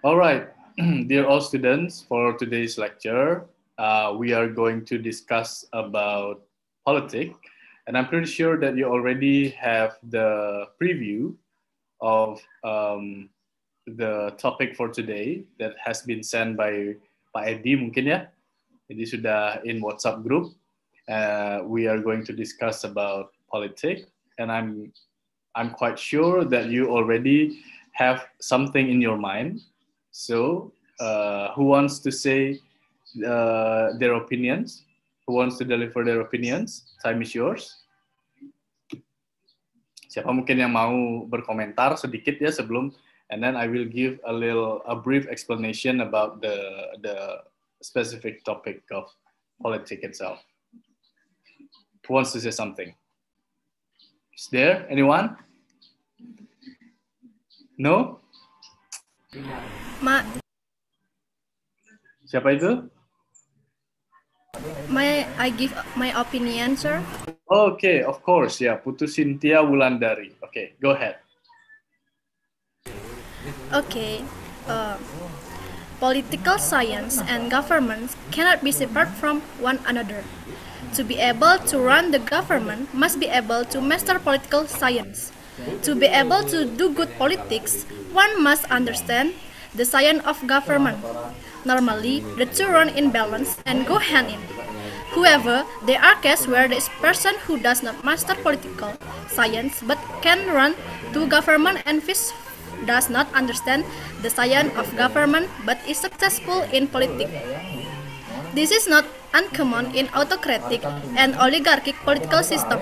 All right, dear all students, for today's lecture, we are going to discuss about politics, and I'm pretty sure that you already have the preview of the topic for today that has been sent by Pak Edi mungkin ya. Jadi sudah in WhatsApp group. We are going to discuss about politics, and I'm quite sure that you already have something in your mind. So, who wants to say their opinions? Who wants to deliver their opinions? Time is yours. Siapa mungkin yang mau berkomentar sedikit ya sebelum, and then I will give a brief explanation about the specific topic of politics itself. Who wants to say something? Is there anyone? No? Siapa itu? May I give my opinion, sir? Okay, of course, yeah. Putu Cynthia Wulandari. Okay, go ahead. Okay. Political science and government cannot be separate from one another. To be able to run the government must be able to master political science. To be able to do good politics, one must understand the science of government. Normally, the two run in balance and go hand in. However, there are cases where there is a person who does not master political science but can run to government and does not understand the science of government but is successful in politics. This is not uncommon in autocratic and oligarchic political system.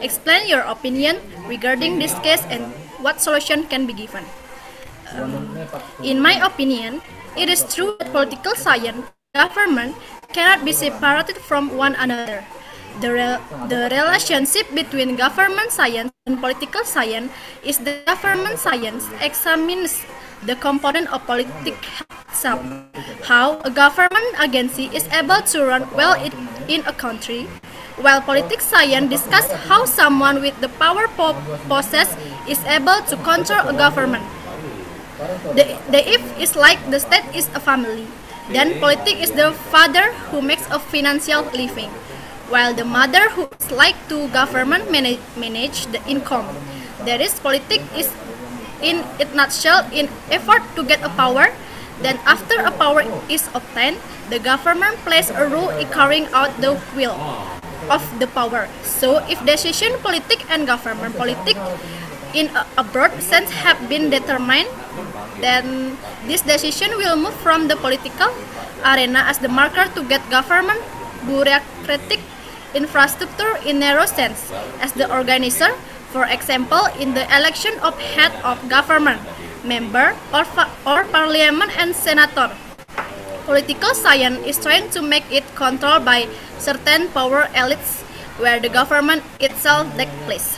Explain your opinion regarding this case and what solution can be given. In my opinion, it is true that political science and government cannot be separated from one another. The relationship between government science and political science is the government science examines the component of politics itself, how a government agency is able to run well in a country, while politics science discuss how someone with the power possess is able to control a government. If is like the state is a family, then politics is the father who makes a financial living, while the mother who is like to government manage the income. That is, politics is in a nutshell in effort to get a power. Then after a power is obtained, the government plays a role in carrying out the will of the power. So if decision politics and government politics in a broad sense have been determined, then this decision will move from the political arena as the marker to get government bureaucratic infrastructure in narrow sense as the organizer, for example, in the election of head of government, member or parliament and senator. Political science is trying to make it controlled by certain power elites where the government itself takes place.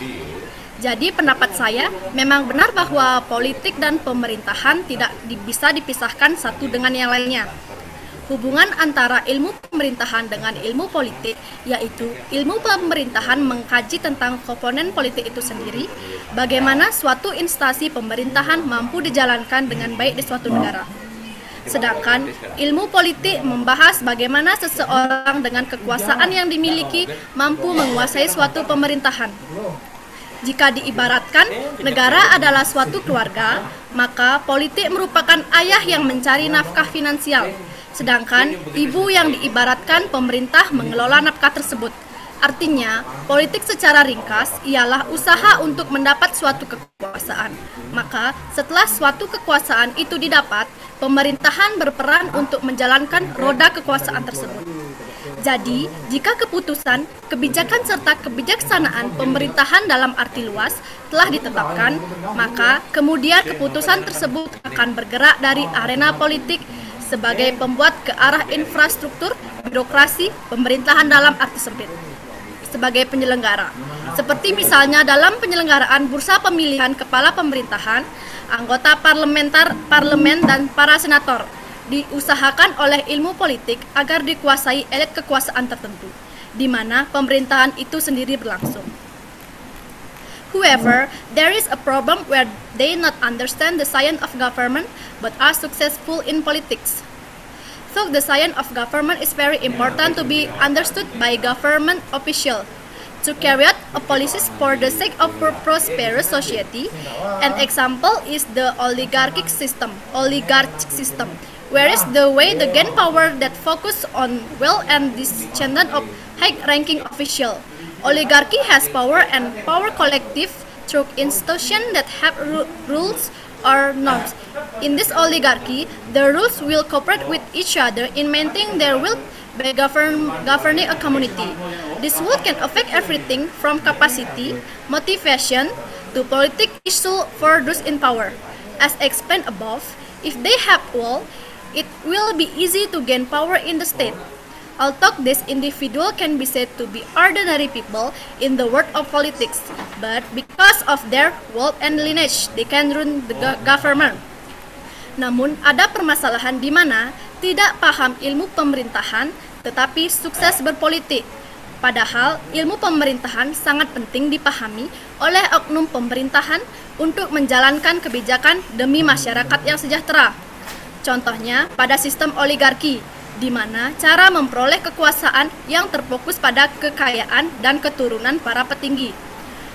Jadi pendapat saya memang benar bahwa politik dan pemerintahan tidak bisa dipisahkan satu dengan yang lainnya. Hubungan antara ilmu pemerintahan dengan ilmu politik, yaitu ilmu pemerintahan mengkaji tentang komponen politik itu sendiri, bagaimana suatu instansi pemerintahan mampu dijalankan dengan baik di suatu negara. Sedangkan ilmu politik membahas bagaimana seseorang dengan kekuasaan yang dimiliki mampu menguasai suatu pemerintahan. Jika diibaratkan negara adalah suatu keluarga, maka politik merupakan ayah yang mencari nafkah finansial. Sedangkan ibu yang diibaratkan pemerintah mengelola nafkah tersebut. Artinya, politik secara ringkas ialah usaha untuk mendapat suatu kekuasaan. Maka, setelah suatu kekuasaan itu didapat, pemerintahan berperan untuk menjalankan roda kekuasaan tersebut. Jadi, jika keputusan, kebijakan serta kebijaksanaan pemerintahan dalam arti luas telah ditetapkan, maka kemudian keputusan tersebut akan bergerak dari arena politik sebagai pembuat ke arah infrastruktur, birokrasi, pemerintahan dalam arti sempit, sebagai penyelenggara. Seperti misalnya dalam penyelenggaraan bursa pemilihan kepala pemerintahan, anggota parlemen dan para senator, diusahakan oleh ilmu politik agar dikuasai elit kekuasaan tertentu, di mana pemerintahan itu sendiri berlangsung. However, there is a problem where they not understand the science of government but are successful in politics. So the science of government is very important to be understood by government officials to carry out a policies for the sake of a prosperous society. An example is the oligarchic system, whereas the way the gain power that focus on wealth and descendant of high-ranking official. Oligarchy has power and power collective through institutions that have rules or norms. In this oligarchy, the rules will cooperate with each other in maintaining their will by governing a community. This will can affect everything from capacity, motivation, to political issue for those in power. As explained above, if they have will, it will be easy to gain power in the state. Although this individual can be said to be ordinary people in the world of politics, but because of their wealth and lineage, they can run the government. Namun, ada permasalahan di mana tidak paham ilmu pemerintahan, tetapi sukses berpolitik. Padahal, ilmu pemerintahan sangat penting dipahami oleh oknum pemerintahan untuk menjalankan kebijakan demi masyarakat yang sejahtera. Contohnya, pada sistem oligarki, di mana cara memperoleh kekuasaan yang terfokus pada kekayaan dan keturunan para petinggi.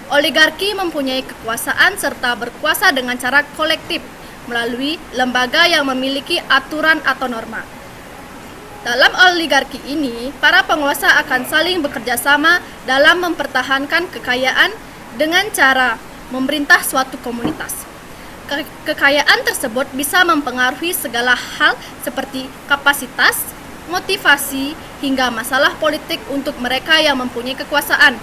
Oligarki mempunyai kekuasaan serta berkuasa dengan cara kolektif melalui lembaga yang memiliki aturan atau norma. Dalam oligarki ini, para penguasa akan saling bekerja sama dalam mempertahankan kekayaan dengan cara memerintah suatu komunitas. Kekayaan tersebut bisa mempengaruhi segala hal seperti kapasitas, motivasi, hingga masalah politik untuk mereka yang mempunyai kekuasaan.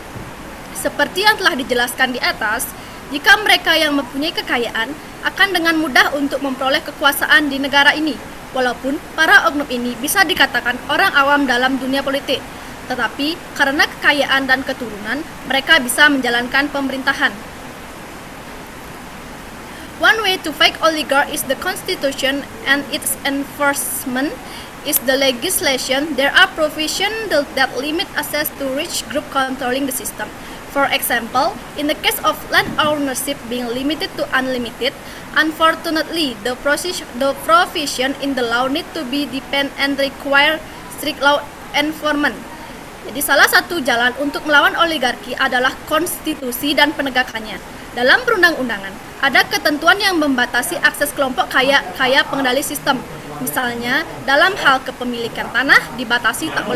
Seperti yang telah dijelaskan di atas, jika mereka yang mempunyai kekayaan akan dengan mudah untuk memperoleh kekuasaan di negara ini, walaupun para oknum ini bisa dikatakan orang awam dalam dunia politik, tetapi karena kekayaan dan keturunan, mereka bisa menjalankan pemerintahan. One way to fight oligarchy is the constitution and its enforcement is the legislation. There are provisions that limit access to rich group controlling the system. For example, in the case of land ownership being limited to unlimited, unfortunately, the provision in the law need to be depend and require strict law enforcement. Jadi salah satu jalan untuk melawan oligarki adalah konstitusi dan penegakannya. Dalam perundang-undangan, ada ketentuan yang membatasi akses kelompok kaya pengendali sistem. Misalnya, dalam hal kepemilikan tanah dibatasi tak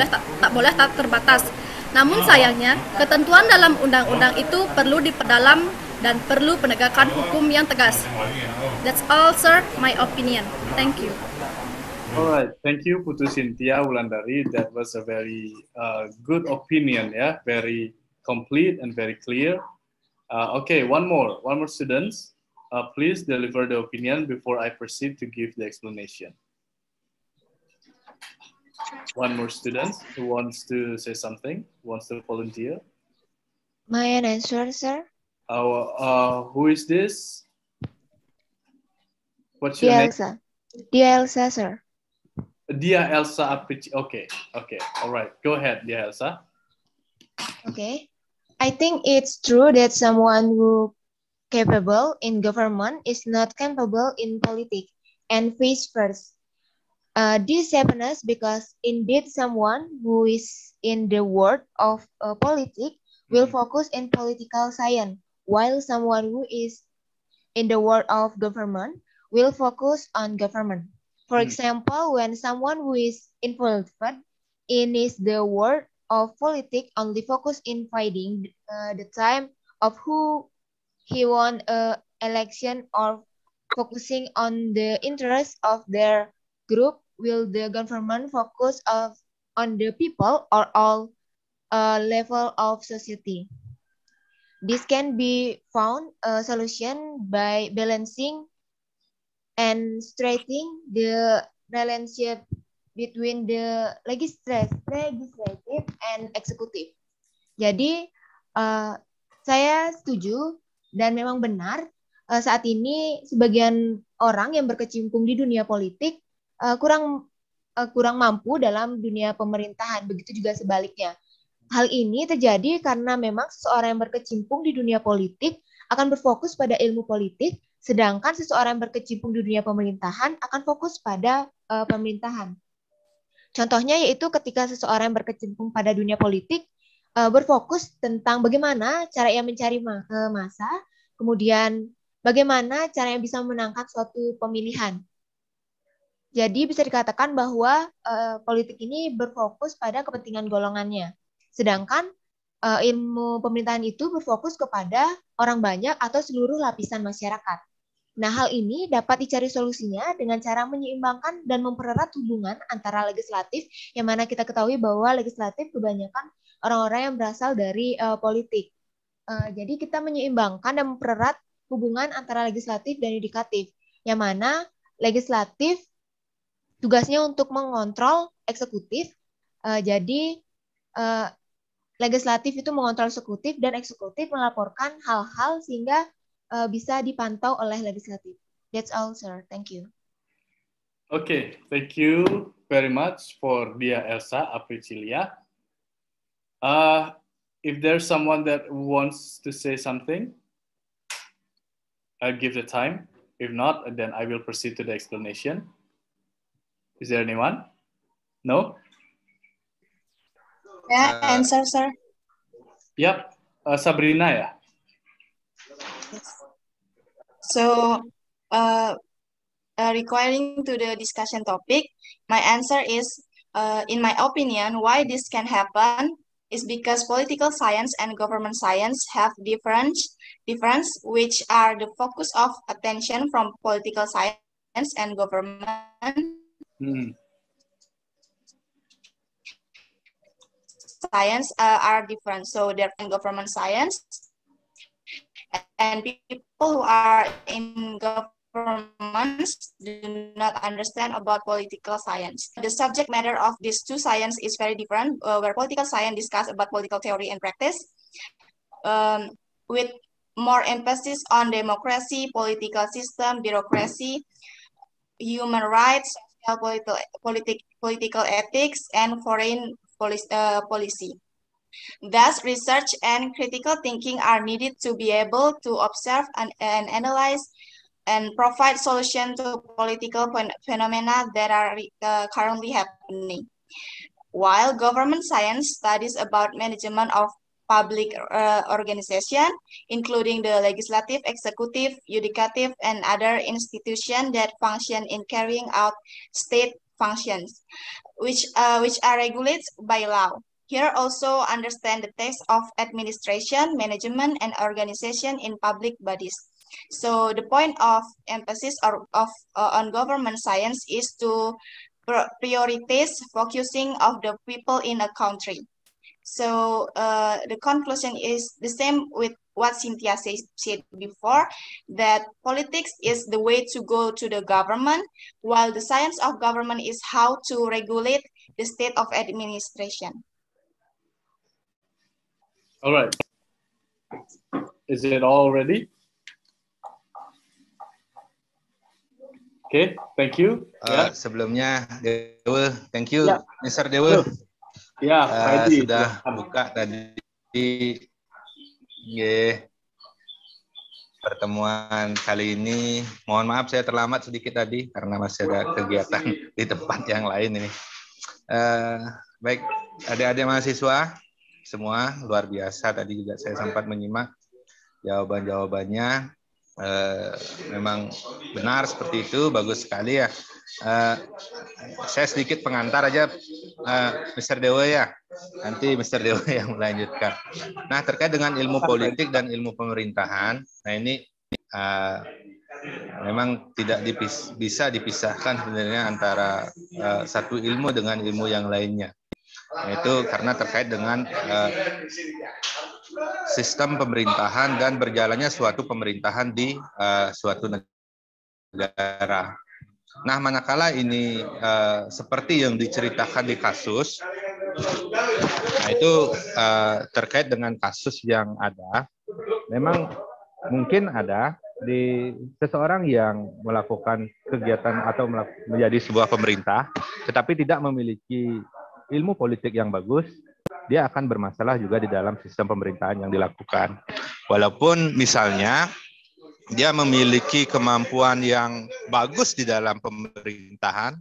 boleh terbatas. Namun sayangnya, ketentuan dalam undang-undang itu perlu diperdalam dan perlu penegakan hukum yang tegas. That's all, sir, my opinion. Thank you. Alright, thank you Putu Cynthia Wulandari. That was a very good opinion, yeah, very complete and very clear. Okay, one more students. Please deliver the opinion before I proceed to give the explanation. One more student who wants to say something, wants to volunteer. May I answer, sir? Who is this? What's your name? Dia Elsa, sir. Dia Elsa Aprici. Okay, all right. Go ahead, Dia Elsa. Okay. I think it's true that someone who capable in government is not capable in politics and vice versa. This happens because indeed someone who is in the world of politics will focus in political science, while someone who is in the world of government will focus on government. For example, when someone who is involved in the world of politics only focus in fighting the time of who he won election or focusing on the interest of their group, will the government focus on the people or all level of society. This can be found a solution by balancing and straightening the relationship between the legislative and executive. Jadi saya setuju dan memang benar saat ini sebagian orang yang berkecimpung di dunia politik kurang mampu dalam dunia pemerintahan. Begitu juga sebaliknya. Hal ini terjadi karena memang seseorang yang berkecimpung di dunia politik akan berfokus pada ilmu politik, sedangkan seseorang yang berkecimpung di dunia pemerintahan akan fokus pada pemerintahan. Contohnya yaitu ketika seseorang yang berkecimpung pada dunia politik berfokus tentang bagaimana cara ia mencari massa, kemudian bagaimana cara yang bisa memenangkan suatu pemilihan. Jadi bisa dikatakan bahwa politik ini berfokus pada kepentingan golongannya. Sedangkan ilmu pemerintahan itu berfokus kepada orang banyak atau seluruh lapisan masyarakat. Nah, hal ini dapat dicari solusinya dengan cara menyeimbangkan dan mempererat hubungan antara legislatif, yang mana kita ketahui bahwa legislatif kebanyakan orang-orang yang berasal dari politik. Jadi kita menyeimbangkan dan mempererat hubungan antara legislatif dan yudikatif, yang mana legislatif tugasnya untuk mengontrol eksekutif. Jadi legislatif itu mengontrol eksekutif dan eksekutif melaporkan hal-hal sehingga bisa dipantau oleh legislatif. That's all, sir. Thank you. Okay, thank you very much for Dia Elsa Apricilia. If there's someone that wants to say something, I'll give the time. If not, then I will proceed to the explanation. Is there anyone? No? Yeah, answer, sir. Yep, Sabrina ya. So, requiring to the discussion topic, my answer is, in my opinion, why this can happen is because political science and government science have difference, which are the focus of attention from political science and government. Science are different. So, there in government science, and people who are in governments do not understand about political science. The subject matter of these two sciences is very different, where political science discuss about political theory and practice, with more emphasis on democracy, political system, bureaucracy, human rights, political ethics, and foreign policy. Thus, research and critical thinking are needed to be able to observe and analyze and provide solutions to political phenomena that are currently happening. While government science studies about management of public organization, including the legislative, executive, judicative, and other institutions that function in carrying out state functions, which are regulated by law. Here also understand the text of administration, management, and organization in public bodies. So the point of emphasis on government science is to prioritize focusing of the people in a country. So the conclusion is the same with what Cynthia said before, that politics is the way to go to the government, while the science of government is how to regulate the state of administration. All right. Is it all ready? Okay, thank you. Sebelumnya, Dewa, thank you, Mr. Dewa. Sudah buka tadi. Pertemuan kali ini. Mohon maaf saya terlambat sedikit tadi karena masih ada kegiatan di tempat yang lain ini. Baik, adik-adik mahasiswa semua luar biasa, tadi juga saya sempat menyimak jawaban-jawabannya. Memang benar seperti itu, bagus sekali ya. Saya sedikit pengantar aja, Mr. Dewa ya. Nanti Mr. Dewa yang melanjutkan. Nah, terkait dengan ilmu politik dan ilmu pemerintahan, nah ini memang tidak bisa dipisahkan sebenarnya antara satu ilmu dengan ilmu yang lainnya. Itu karena terkait dengan sistem pemerintahan dan berjalannya suatu pemerintahan di suatu negara. Nah, manakala ini seperti yang diceritakan di kasus, nah itu terkait dengan kasus yang ada, memang mungkin ada di seseorang yang melakukan kegiatan atau menjadi sebuah pemerintah, tetapi tidak memiliki ilmu politik yang bagus, dia akan bermasalah juga di dalam sistem pemerintahan yang dilakukan. Walaupun misalnya dia memiliki kemampuan yang bagus di dalam pemerintahan,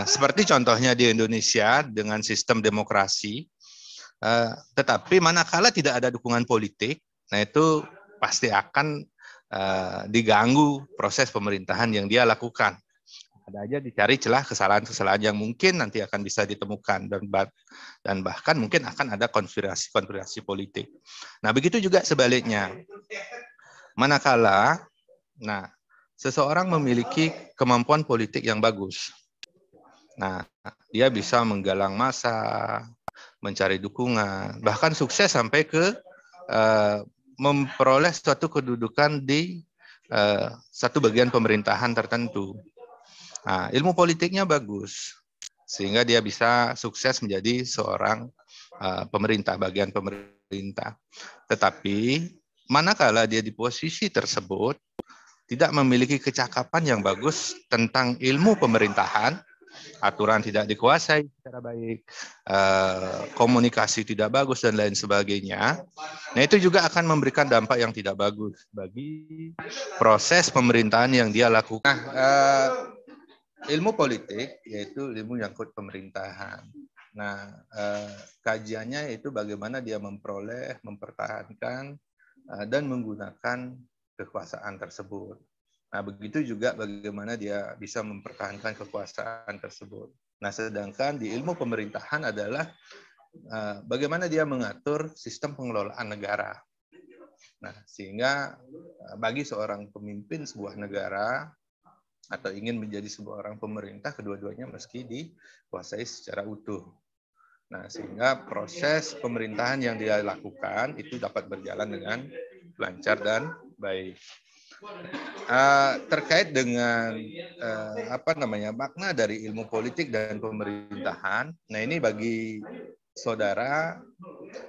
seperti contohnya di Indonesia dengan sistem demokrasi, tetapi manakala tidak ada dukungan politik, nah itu pasti akan diganggu proses pemerintahan yang dia lakukan. Ada aja dicari celah kesalahan-kesalahan yang mungkin nanti akan bisa ditemukan dan bahkan mungkin akan ada konspirasi politik. Nah, begitu juga sebaliknya. Manakala seseorang memiliki kemampuan politik yang bagus. Nah, dia bisa menggalang massa, mencari dukungan, bahkan sukses sampai ke memperoleh suatu kedudukan di satu bagian pemerintahan tertentu. Nah, ilmu politiknya bagus, sehingga dia bisa sukses menjadi seorang bagian pemerintah. Tetapi manakala dia di posisi tersebut tidak memiliki kecakapan yang bagus tentang ilmu pemerintahan, aturan tidak dikuasai secara baik, komunikasi tidak bagus dan lain sebagainya. Nah, itu juga akan memberikan dampak yang tidak bagus bagi proses pemerintahan yang dia lakukan. Ilmu politik yaitu ilmu nyangkut pemerintahan. Nah, kajiannya itu bagaimana dia memperoleh, mempertahankan, dan menggunakan kekuasaan tersebut. Nah, begitu juga bagaimana dia bisa mempertahankan kekuasaan tersebut. Nah, sedangkan di ilmu pemerintahan adalah bagaimana dia mengatur sistem pengelolaan negara. Nah, sehingga bagi seorang pemimpin sebuah negara atau ingin menjadi sebuah orang pemerintah, kedua-duanya mesti dikuasai secara utuh. Nah, sehingga proses pemerintahan yang dia lakukan itu dapat berjalan dengan lancar dan baik. Terkait dengan makna dari ilmu politik dan pemerintahan, nah ini bagi saudara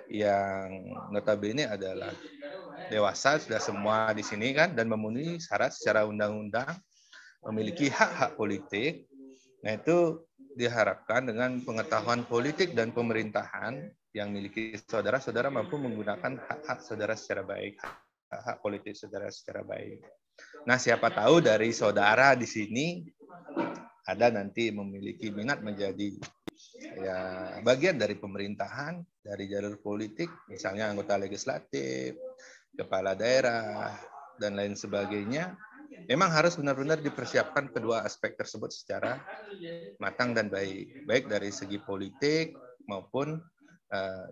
yang notabene adalah dewasa, sudah semua di sini kan, dan memenuhi syarat secara undang-undang, memiliki hak-hak politik. Nah, itu diharapkan dengan pengetahuan politik dan pemerintahan yang miliki saudara mampu menggunakan hak-hak saudara secara baik, hak politik saudara secara baik. Nah, siapa tahu dari saudara di sini ada nanti memiliki minat menjadi bagian dari pemerintahan, dari jalur politik, misalnya anggota legislatif, kepala daerah, dan lain sebagainya. Memang harus benar-benar dipersiapkan kedua aspek tersebut secara matang dan baik, baik dari segi politik maupun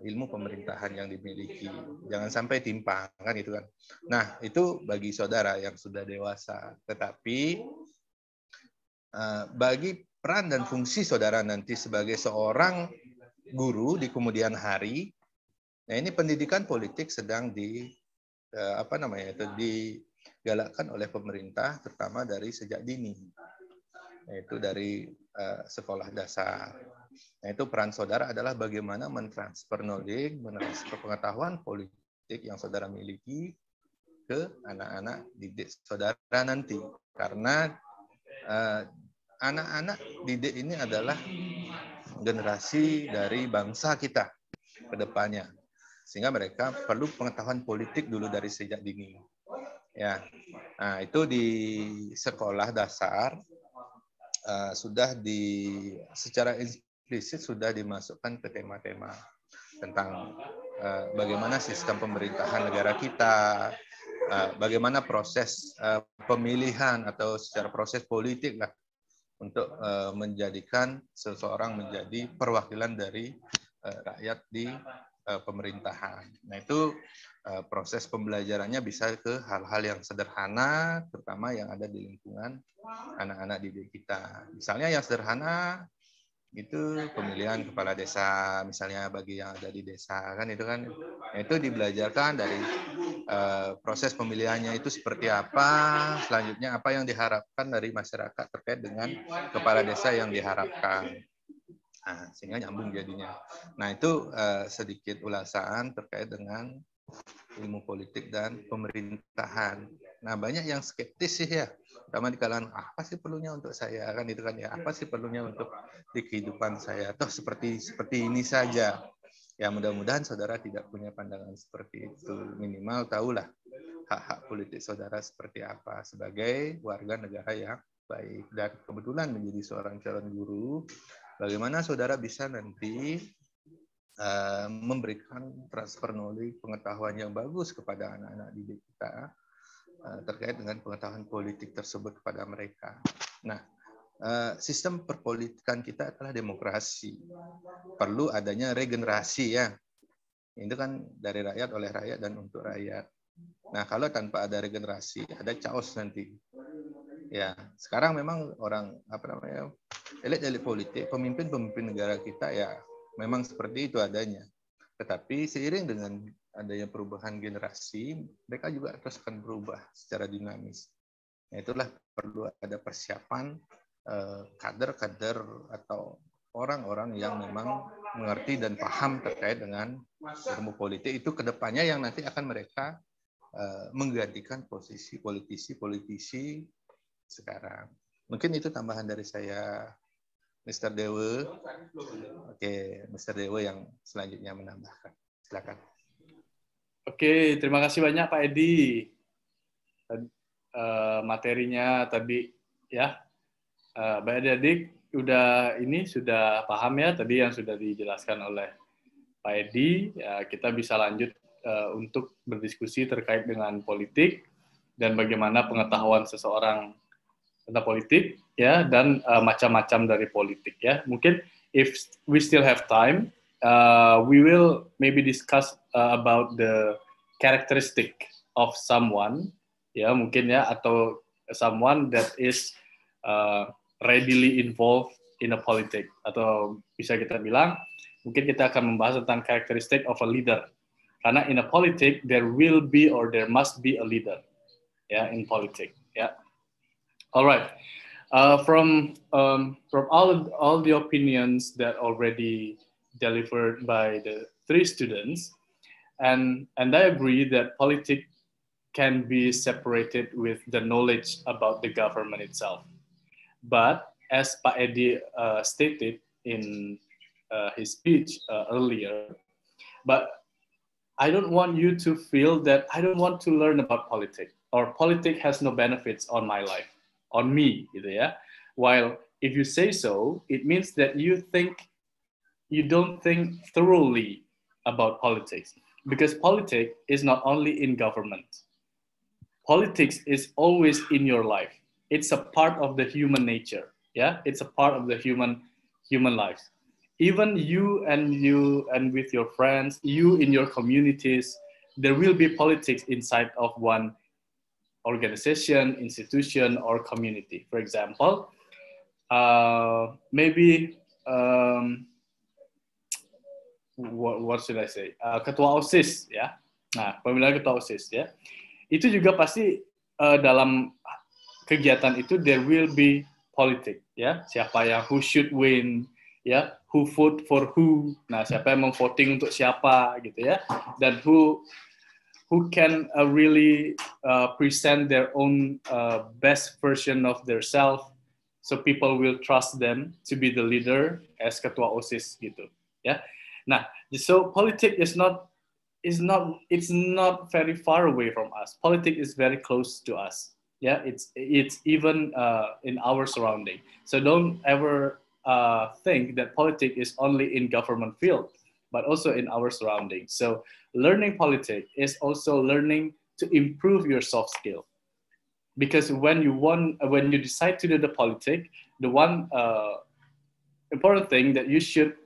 ilmu pemerintahan yang dimiliki. Jangan sampai timpang, kan itu kan. Nah, itu bagi saudara yang sudah dewasa. Tetapi bagi peran dan fungsi saudara nanti sebagai seorang guru di kemudian hari, nah ini pendidikan politik sedang digalakkan oleh pemerintah, terutama dari sejak dini, yaitu dari sekolah dasar. Nah, itu peran saudara adalah bagaimana mentransfer knowledge, mentransfer pengetahuan politik yang saudara miliki ke anak-anak didik saudara nanti. Karena anak-anak didik ini adalah generasi dari bangsa kita ke depannya. Sehingga mereka perlu pengetahuan politik dulu dari sejak dini. Ya. Nah, itu di sekolah dasar sudah secara implisit sudah dimasukkan ke tema-tema tentang bagaimana sistem pemerintahan negara kita, bagaimana proses pemilihan atau secara proses politik lah untuk menjadikan seseorang menjadi perwakilan dari rakyat di pemerintahan. Nah, itu proses pembelajarannya bisa ke hal-hal yang sederhana, terutama yang ada di lingkungan anak-anak didik kita. Misalnya yang sederhana itu pemilihan kepala desa, misalnya bagi yang ada di desa kan itu kan. Nah, itu dibelajarkan dari proses pemilihannya itu seperti apa, selanjutnya apa yang diharapkan dari masyarakat terkait dengan kepala desa yang diharapkan. Nah, sehingga nyambung jadinya. Nah, itu sedikit ulasan terkait dengan ilmu politik dan pemerintahan. Nah, banyak yang skeptis sih ya, terutama di kalangan apa sih perlunya untuk saya kan itu kan ya, apa sih perlunya untuk di kehidupan saya, toh seperti ini saja. Ya mudah-mudahan saudara tidak punya pandangan seperti itu. Minimal tahulah hak-hak politik saudara seperti apa sebagai warga negara yang baik. Dan kebetulan menjadi seorang calon guru, bagaimana saudara bisa nanti memberikan transfer knowledge, pengetahuan yang bagus kepada anak-anak didik kita terkait dengan pengetahuan politik tersebut kepada mereka. Nah, sistem perpolitikan kita adalah demokrasi. Perlu adanya regenerasi ya. Itu kan dari rakyat, oleh rakyat, dan untuk rakyat. Nah, kalau tanpa ada regenerasi, ada chaos nanti. Ya, sekarang memang orang elit-elit politik, pemimpin-pemimpin negara kita ya memang seperti itu adanya. Tetapi seiring dengan adanya perubahan generasi, mereka juga terus akan berubah secara dinamis. Nah, itulah perlu ada persiapan kader-kader atau orang-orang yang memang mengerti dan paham terkait dengan ilmu politik itu kedepannya yang nanti akan mereka menggantikan posisi politisi sekarang. Mungkin itu tambahan dari saya, Mr. Dewa. Oke, Mr. Dewa yang selanjutnya menambahkan. Silakan. Oke, terima kasih banyak Pak Edi. Materinya tadi ya. Baik adik-adik sudah paham ya tadi yang sudah dijelaskan oleh Pak Edi. Ya, kita bisa lanjut untuk berdiskusi terkait dengan politik dan bagaimana pengetahuan seseorang tentang politik ya, dan macam-macam dari politik ya. Mungkin if we still have time, we will maybe discuss about the characteristic of someone ya, mungkin ya, atau someone that is readily involved in a politic, atau bisa kita bilang mungkin kita akan membahas tentang karakteristik of a leader, karena in a politic there will be or there must be a leader ya, in politic ya. Alright, from all the opinions that already delivered by the three students, and I agree that politics can be separated with the knowledge about the government itself. But as Pak Edi stated in his speech earlier, but I don't want you to feel that I don't want to learn about politics, or politics has no benefits on my life, on me, gitu ya. While if you say so, it means that you don't think thoroughly about politics, because politics is not only in government. Politics is always in your life. It's a part of the human nature. Yeah, it's a part of the human life. Even you and with your friends, you in your communities, there will be politics inside of one organization, institution, or community. For example, maybe what should I say? Ketua OSIS, ya. Nah, pemilihan ketua OSIS, ya. Itu juga pasti dalam kegiatan itu there will be politics, ya. Siapa yang who should win, ya, who vote for who. Nah, siapa yang memvoting untuk siapa, gitu ya. Dan who can really present their own best version of their self, so people will trust them to be the leader as ketua OSIS, gitu, ya. Nah, so politics it's not very far away from us. Politics is very close to us. Yeah, it's even in our surrounding. So don't ever think that politics is only in government field, but also in our surroundings. So learning politics is also learning to improve your soft skill. Because when you decide to do the politics, the one important thing that you should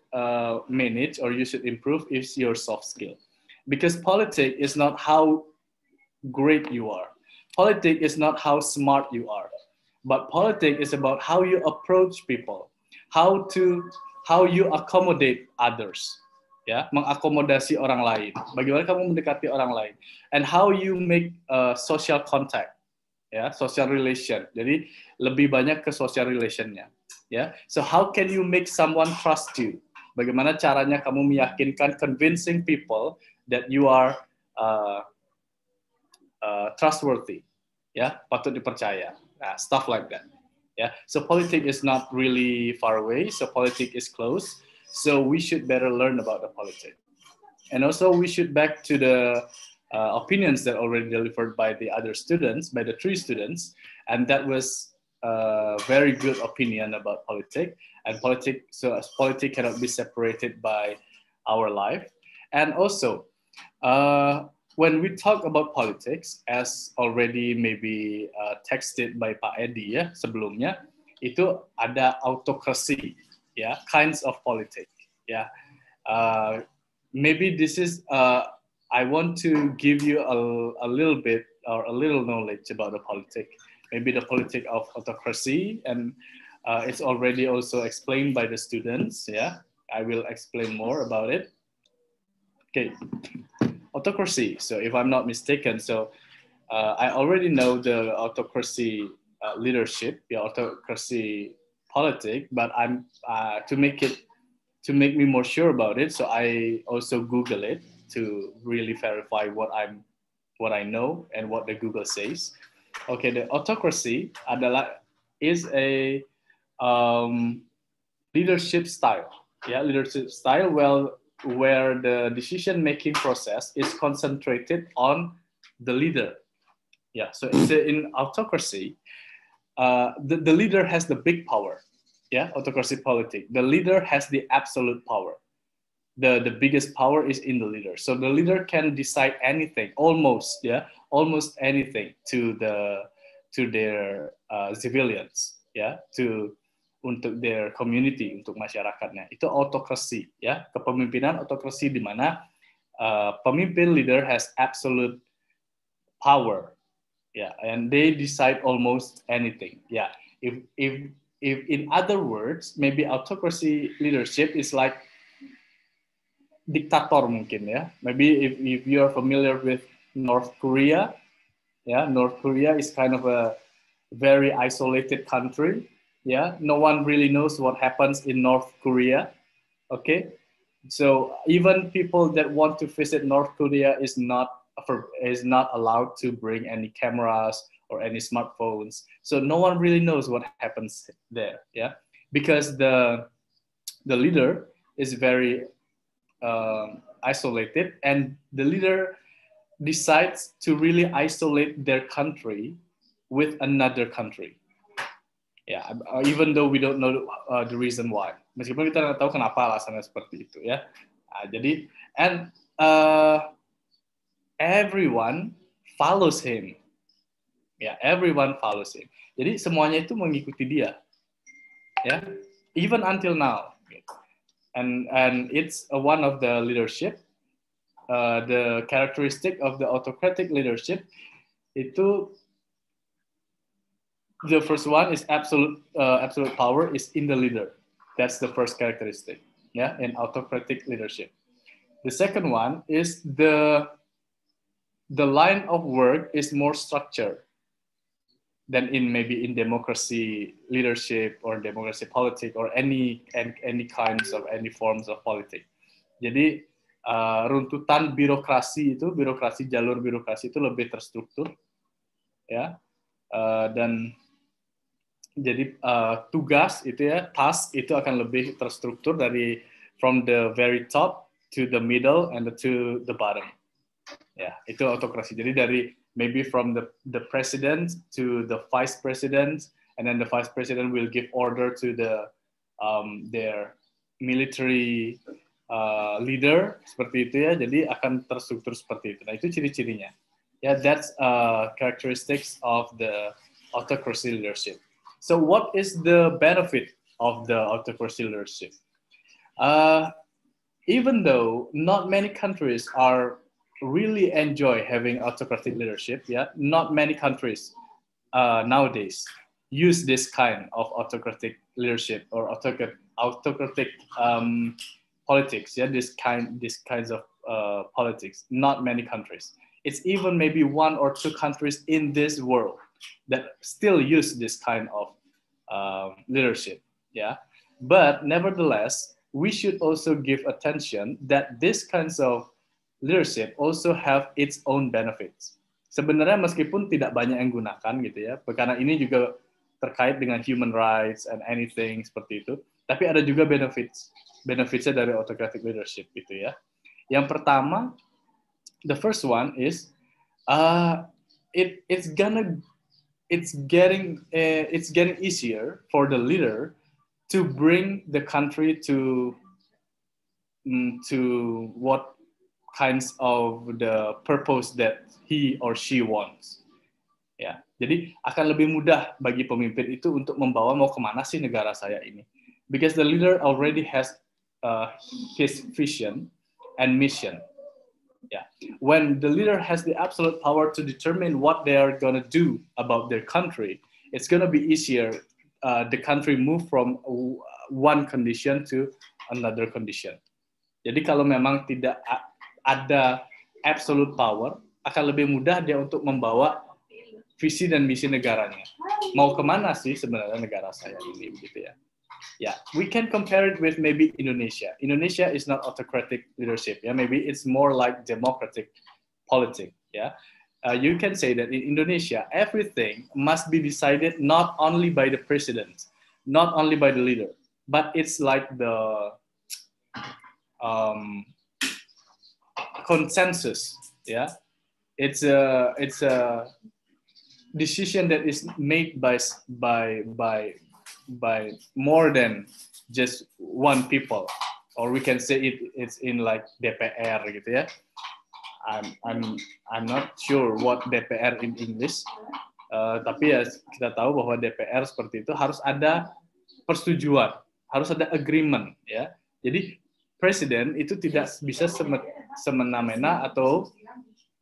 manage or you should improve is your soft skill. Because politics is not how great you are. Politics is not how smart you are. But politics is about how you approach people, how you accommodate others, ya, mengakomodasi orang lain. Bagaimana kamu mendekati orang lain, and how you make social contact, ya, social relation. Jadi lebih banyak ke social relationnya, ya. So how can you make someone trust you? Bagaimana caranya kamu meyakinkan, convincing people that you are trustworthy, ya, patut dipercaya. Nah, stuff like that. Yeah, so politics is not really far away. So politics is close. So we should better learn about the politics. And also we should back to the opinions that already delivered by the other students, by the 3 students, and that was a very good opinion about politics. And politics, so as politics cannot be separated by our life. And also, when we talk about politics, as already maybe texted by Pak Edi ya sebelumnya, itu ada autocracy, ya, kinds of politics, ya. Maybe this is I want to give you a little bit or a little knowledge about the politics. Maybe the politics of autocracy, and it's already also explained by the students. Yeah, I will explain more about it. Okay, autocracy. So if I'm not mistaken, so I already know the autocracy leadership, the autocracy politics, but I'm to make me more sure about it. So I also Google it to really verify what I know and what the Google says. Okay, the autocracy is a leadership style. Yeah, leadership style. Well, where the decision-making process is concentrated on the leader. Yeah, so it's in autocracy, the leader has the big power. Yeah, autocracy politics. The leader has the absolute power. The biggest power is in the leader. So the leader can decide anything, almost anything to their civilians, ya, untuk their community, untuk masyarakatnya. Itu autocracy, ya, kepemimpinan autocracy di mana pemimpin leader has absolute power, ya, and they decide almost anything, ya. If in other words, maybe autocracy leadership is like diktator mungkin, ya. Maybe if you are familiar with North Korea, yeah, North Korea is kind of a very isolated country. Yeah, no one really knows what happens in North Korea. Okay, so even people that want to visit North Korea is not allowed to bring any cameras or any smartphones. So no one really knows what happens there. Yeah, because the leader is very isolated, and the leader decides to really isolate their country with another country. Ya, even though we don't know the reason why. Meskipun kita nggak tahu kenapa alasannya seperti itu, ya. Jadi, and everyone follows him. Ya, everyone follows him. Jadi semuanya itu mengikuti dia. Ya, even until now. And it's one of the leadership. The characteristic of the autocratic leadership itu, the first one is absolute power is in the leader. That's the first characteristic, yeah, in autocratic leadership. The second one is the line of work is more structured than maybe in democracy leadership or democracy politics or any kinds of any forms of politics. Jadi runtutan jalur birokrasi itu lebih terstruktur, ya, dan jadi tugas itu, ya, task itu akan lebih terstruktur dari from the very top to the middle and to the bottom. Ya, itu autokrasi. Jadi dari maybe from the president to the vice president, and then the vice president will give order to their military leader, seperti itu, ya. Jadi akan terstruktur seperti itu. Nah, itu ciri-cirinya. Ya, that's characteristics of the autocracy leadership. So what is the benefit of the autocracy leadership? Even though not many countries are really enjoy having autocratic leadership, yeah, not many countries nowadays use this kind of autocratic leadership or autocratic politics, yeah, these kinds of politics. Not many countries. It's even maybe 1 or 2 countries in this world that still use this kind of leadership, yeah. But nevertheless, we should also give attention that these kinds of leadership also have its own benefits. Sebenarnya meskipun tidak banyak yang gunakan gitu, ya, karena ini juga terkait dengan human rights and anything seperti itu, tapi ada juga benefitsnya dari autocratic leadership gitu, ya. Yang pertama, the first one is it's getting easier for the leader to bring the country to what kinds of the purpose that he or she wants. Ya, jadi akan lebih mudah bagi pemimpin itu untuk membawa mau kemana sih negara saya ini, because the leader already has his vision and mission. Yeah, when the leader has the absolute power to determine what they are gonna do about their country, it's gonna be easier. The country move from one condition to another condition. Jadi kalau memang tidak ada absolute power, akan lebih mudah dia untuk membawa visi dan misi negaranya. Mau kemana sih sebenarnya negara saya ini, begitu ya? Yeah, we can compare it with maybe Indonesia. Indonesia is not autocratic leadership. Yeah, maybe it's more like democratic politics. Yeah, you can say that in Indonesia, everything must be decided not only by the president, not only by the leader, but it's like the consensus. Yeah, it's a decision that is made by more than just one people, or we can say it's in like DPR gitu ya. I'm not sure what DPR in English, tapi ya kita tahu bahwa DPR seperti itu harus ada persetujuan, harus ada agreement ya. Jadi presiden itu tidak bisa semena-mena atau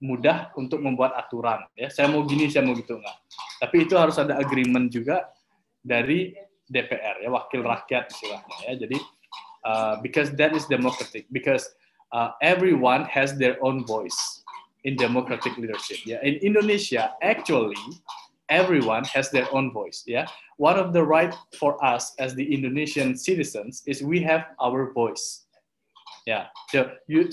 mudah untuk membuat aturan ya. Saya mau gini, saya mau gitu, enggak. Tapi itu harus ada agreement juga dari DPR ya, wakil rakyat istilahnya ya. Jadi because that is democratic, because everyone has their own voice in democratic leadership ya. In Indonesia actually everyone has their own voice ya. One of the right for us as the Indonesian citizens is we have our voice. Ya,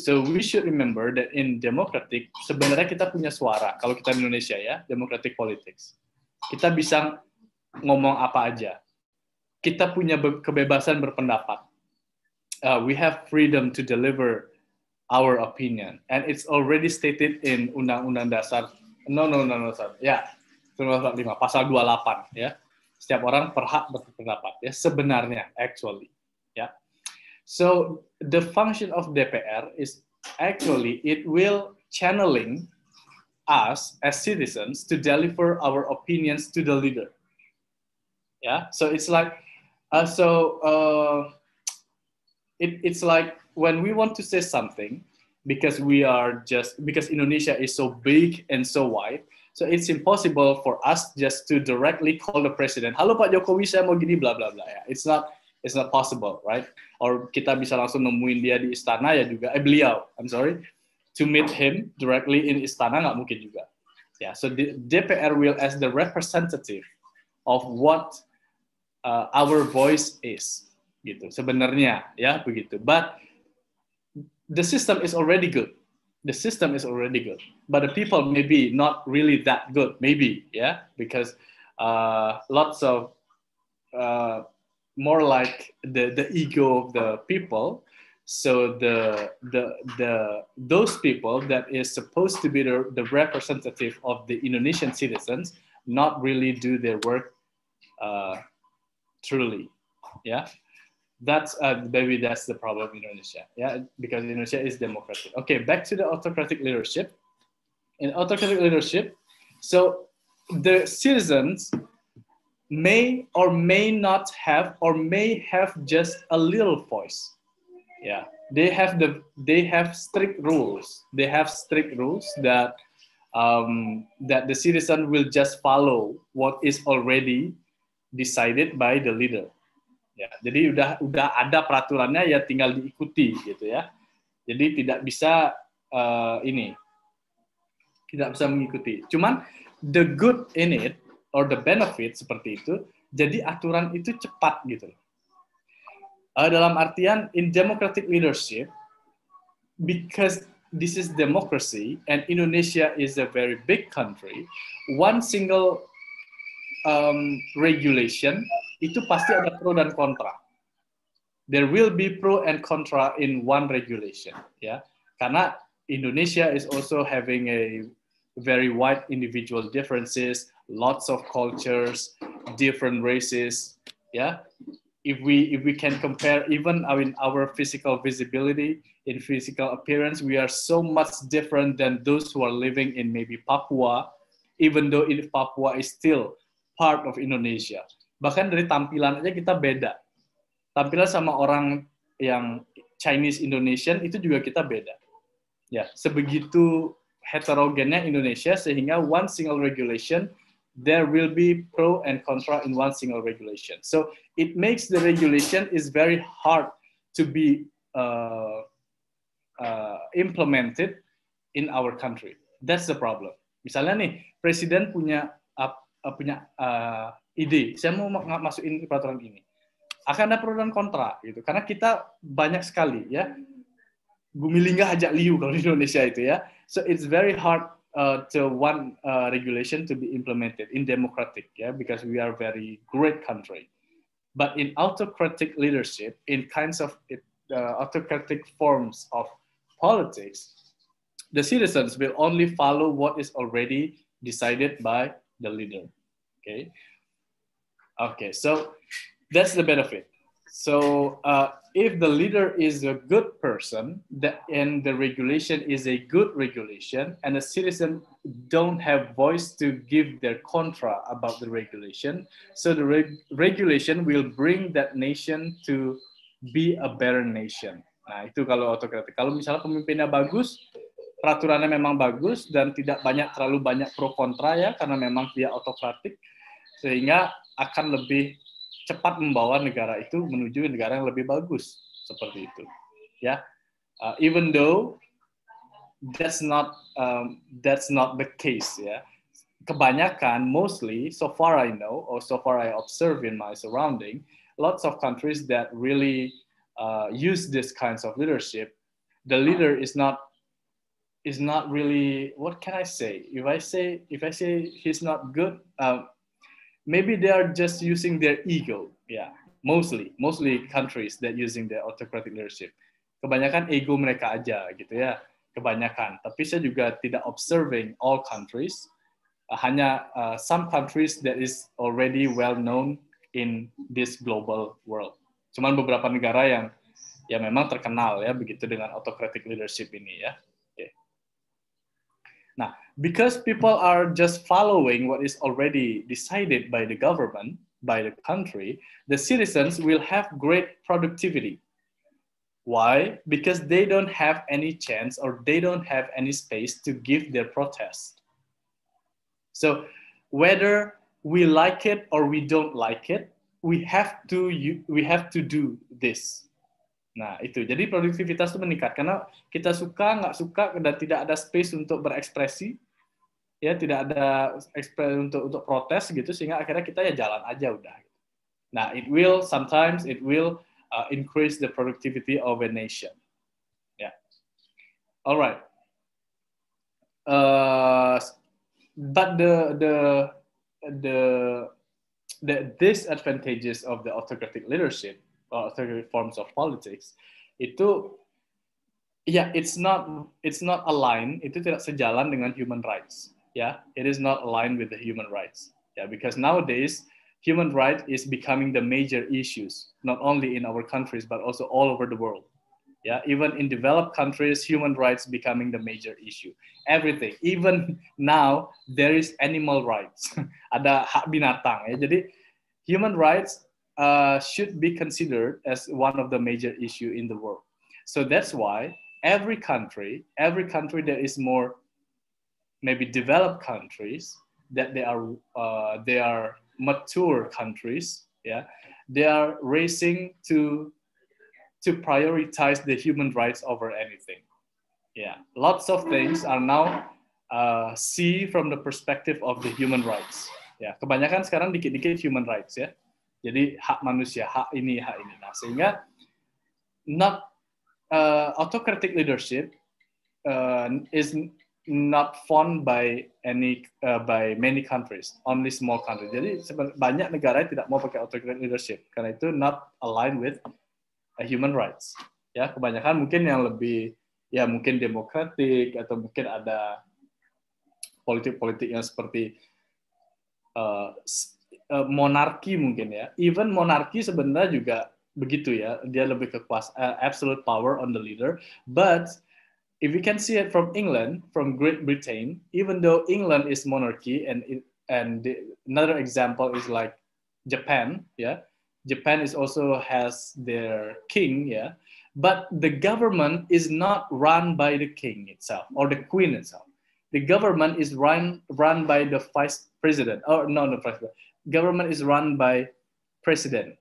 so we should remember that in democratic sebenarnya kita punya suara. Kalau kita di Indonesia ya, democratic politics, kita bisa ngomong apa aja. Kita punya kebebasan berpendapat. We have freedom to deliver our opinion, and it's already stated in Undang-Undang Dasar. Ya, 1945 pasal 28 ya. Setiap orang berhak berpendapat ya sebenarnya actually ya. So the function of DPR is actually it will channeling us as citizens to deliver our opinions to the leader. Yeah, so it's like it's like when we want to say something, because Indonesia is so big and so wide, so it's impossible for us just to directly call the president, halo Pak Jokowi, saya mau gini bla bla bla ya. It's not possible, right? Or kita bisa langsung nemuin dia di istana ya juga, beliau, to meet him directly in istana nggak mungkin juga. Yeah, so the DPR will as the representative of what our voice is, gitu. Sebenarnya ya begitu. But the system is already good. The system is already good. But the people maybe not really that good, maybe, yeah, because lots of more like the ego of the people. So those people that is supposed to be the representative of the Indonesian citizens not really do their work truly, yeah. That's maybe that's the problem in Indonesia, yeah, because Indonesia is democratic. Okay, back to the autocratic leadership. In autocratic leadership, so the citizens may or may not have, or may have just a little voice. Yeah, they have strict rules. They have strict rules that that the citizen will just follow what is already decided by the leader. Ya, jadi udah ada peraturannya ya tinggal diikuti gitu ya. Jadi tidak bisa tidak bisa mengikuti. Cuman the good in it or the benefit seperti itu, jadi aturan itu cepat gitu. Dalam artian in democratic leadership, because this is democracy and Indonesia is a very big country, one single regulation itu pasti ada pro dan kontra. There will be pro and contra in one regulation, ya. Karena Indonesia is also having a very wide individual differences, lots of cultures, different races. Yeah, if we can compare even our physical visibility, in physical appearance, we are so much different than those who are living in maybe Papua, even though in Papua is still part of Indonesia. Bahkan dari tampilan aja kita beda. Tampilan sama orang yang Chinese Indonesian itu juga kita beda. Ya, sebegitu heterogennya Indonesia sehingga one single regulation, there will be pro and contra in one single regulation. So it makes the regulation is very hard to be implemented in our country. That's the problem. Misalnya nih, presiden punya ide, saya mau masukin peraturan ini. Akan ada pro dan kontra gitu. Karena kita banyak sekali ya. Gumilinggah ajak liu kalau di Indonesia itu ya. So it's very hard to one regulation to be implemented in democratic, yeah, because we are a very great country. But in autocratic leadership, in kinds of autocratic forms of politics, the citizens will only follow what is already decided by the leader. Okay, so that's the benefit. So if the leader is a good person, and the regulation is a good regulation, and the citizen don't have voice to give their contra about the regulation, so the regulation will bring that nation to be a better nation. Nah, itu kalau autokratik. Kalau misalnya pemimpinnya bagus, peraturannya memang bagus, dan tidak terlalu banyak pro kontra ya, karena memang dia autokratik, sehingga akan lebih cepat membawa negara itu menuju negara yang lebih bagus, seperti itu. Ya, even though that's not the case ya. Kebanyakan, mostly, so far I know or so far I observe in my surrounding, lots of countries that really use this kinds of leadership, the leader is not really, what can I say? If I say he's not good, maybe they are just using their ego. Yeah, mostly countries that using their autocratic leadership. Kebanyakan ego mereka aja gitu ya, kebanyakan. Tapi saya juga tidak observing all countries. Hanya some countries that is already well known in this global world. Cuman beberapa negara yang ya memang terkenal ya begitu dengan autocratic leadership ini ya. Now, because people are just following what is already decided by the government, by the country, the citizens will have great productivity. Why? Because they don't have any chance or they don't have any space to give their protest. So whether we like it or we don't like it, we have to do this. Nah, itu. Jadi produktivitas itu meningkat karena kita suka, nggak suka, dan tidak ada space untuk berekspresi, ya, tidak ada ekspresi untuk protes gitu, sehingga akhirnya kita ya jalan aja udah. Nah, sometimes it will increase the productivity of a nation. Yeah. All right. But the disadvantages of the autocratic leadership or autocratic forms of politics itu ya it's not aligned, itu tidak sejalan dengan human rights. Yeah, it is not aligned with the human rights. Yeah, because nowadays human rights is becoming the major issues, not only in our countries but also all over the world. Yeah, even in developed countries, human rights becoming the major issue. Everything, even now there is animal rights. Ada hak binatang ya. Jadi human rights should be considered as one of the major issue in the world. So that's why every country that is more maybe developed countries, that they are mature countries, yeah, they are racing to prioritize the human rights over anything. Yeah, lots of things are now see from the perspective of the human rights. Ya, kebanyakan sekarang dikit-dikit human rights ya. Jadi hak manusia, hak ini. Nah, sehingga autocratic leadership is not fond by many countries, only small countries. Jadi banyak negara yang tidak mau pakai autocratic leadership karena itu not aligned with human rights. Ya, kebanyakan mungkin yang lebih ya mungkin demokratik atau mungkin ada politik-politik yang seperti monarki mungkin ya. Even monarki sebenarnya juga begitu ya. Dia lebih ke absolute power on the leader. But if we can see it from England, from Great Britain, even though England is monarchy, and another example is like Japan, yeah. Japan is also has their king, yeah. But the government is not run by the king itself or the queen itself. The government is run by the vice president. Oh no, president. Government is run by president.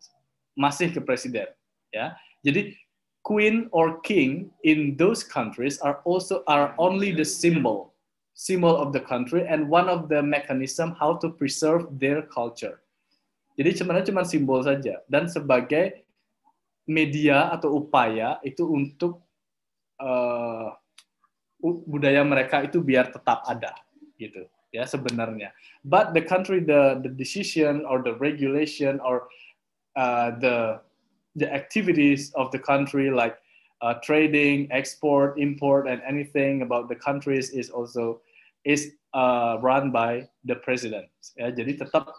Masih ke presiden, ya. Jadi queen or king in those countries are only the symbol of the country and one of the mechanism how to preserve their culture. Jadi sebenarnya cuma simbol saja dan sebagai media atau upaya itu untuk budaya mereka itu biar tetap ada gitu ya sebenarnya. But the country, the decision or the regulation or the activities of the country like trading, export, import, and anything about the countries is run by the president. Ya, jadi tetap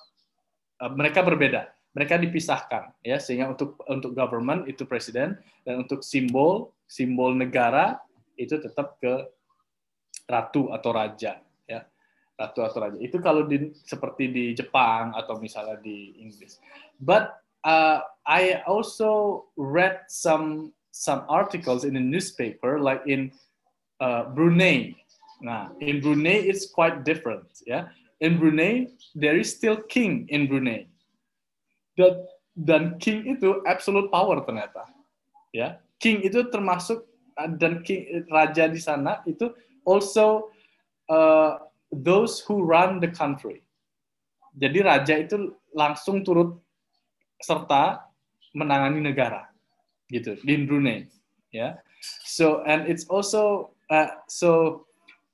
mereka berbeda, mereka dipisahkan ya sehingga untuk government itu presiden dan untuk simbol negara itu tetap ke ratu atau raja ya. Ratu atau raja. Itu kalau seperti di Jepang atau misalnya di Inggris. But I also read some articles in the newspaper like in Brunei. Nah, in Brunei it's quite different ya. In Brunei there is still king in Brunei. Dan king itu absolute power ternyata. Ya. King itu termasuk dan raja di sana itu also those who run the country. Jadi raja itu langsung turut serta menangani negara, gitu di Brunei, ya. So and it's also so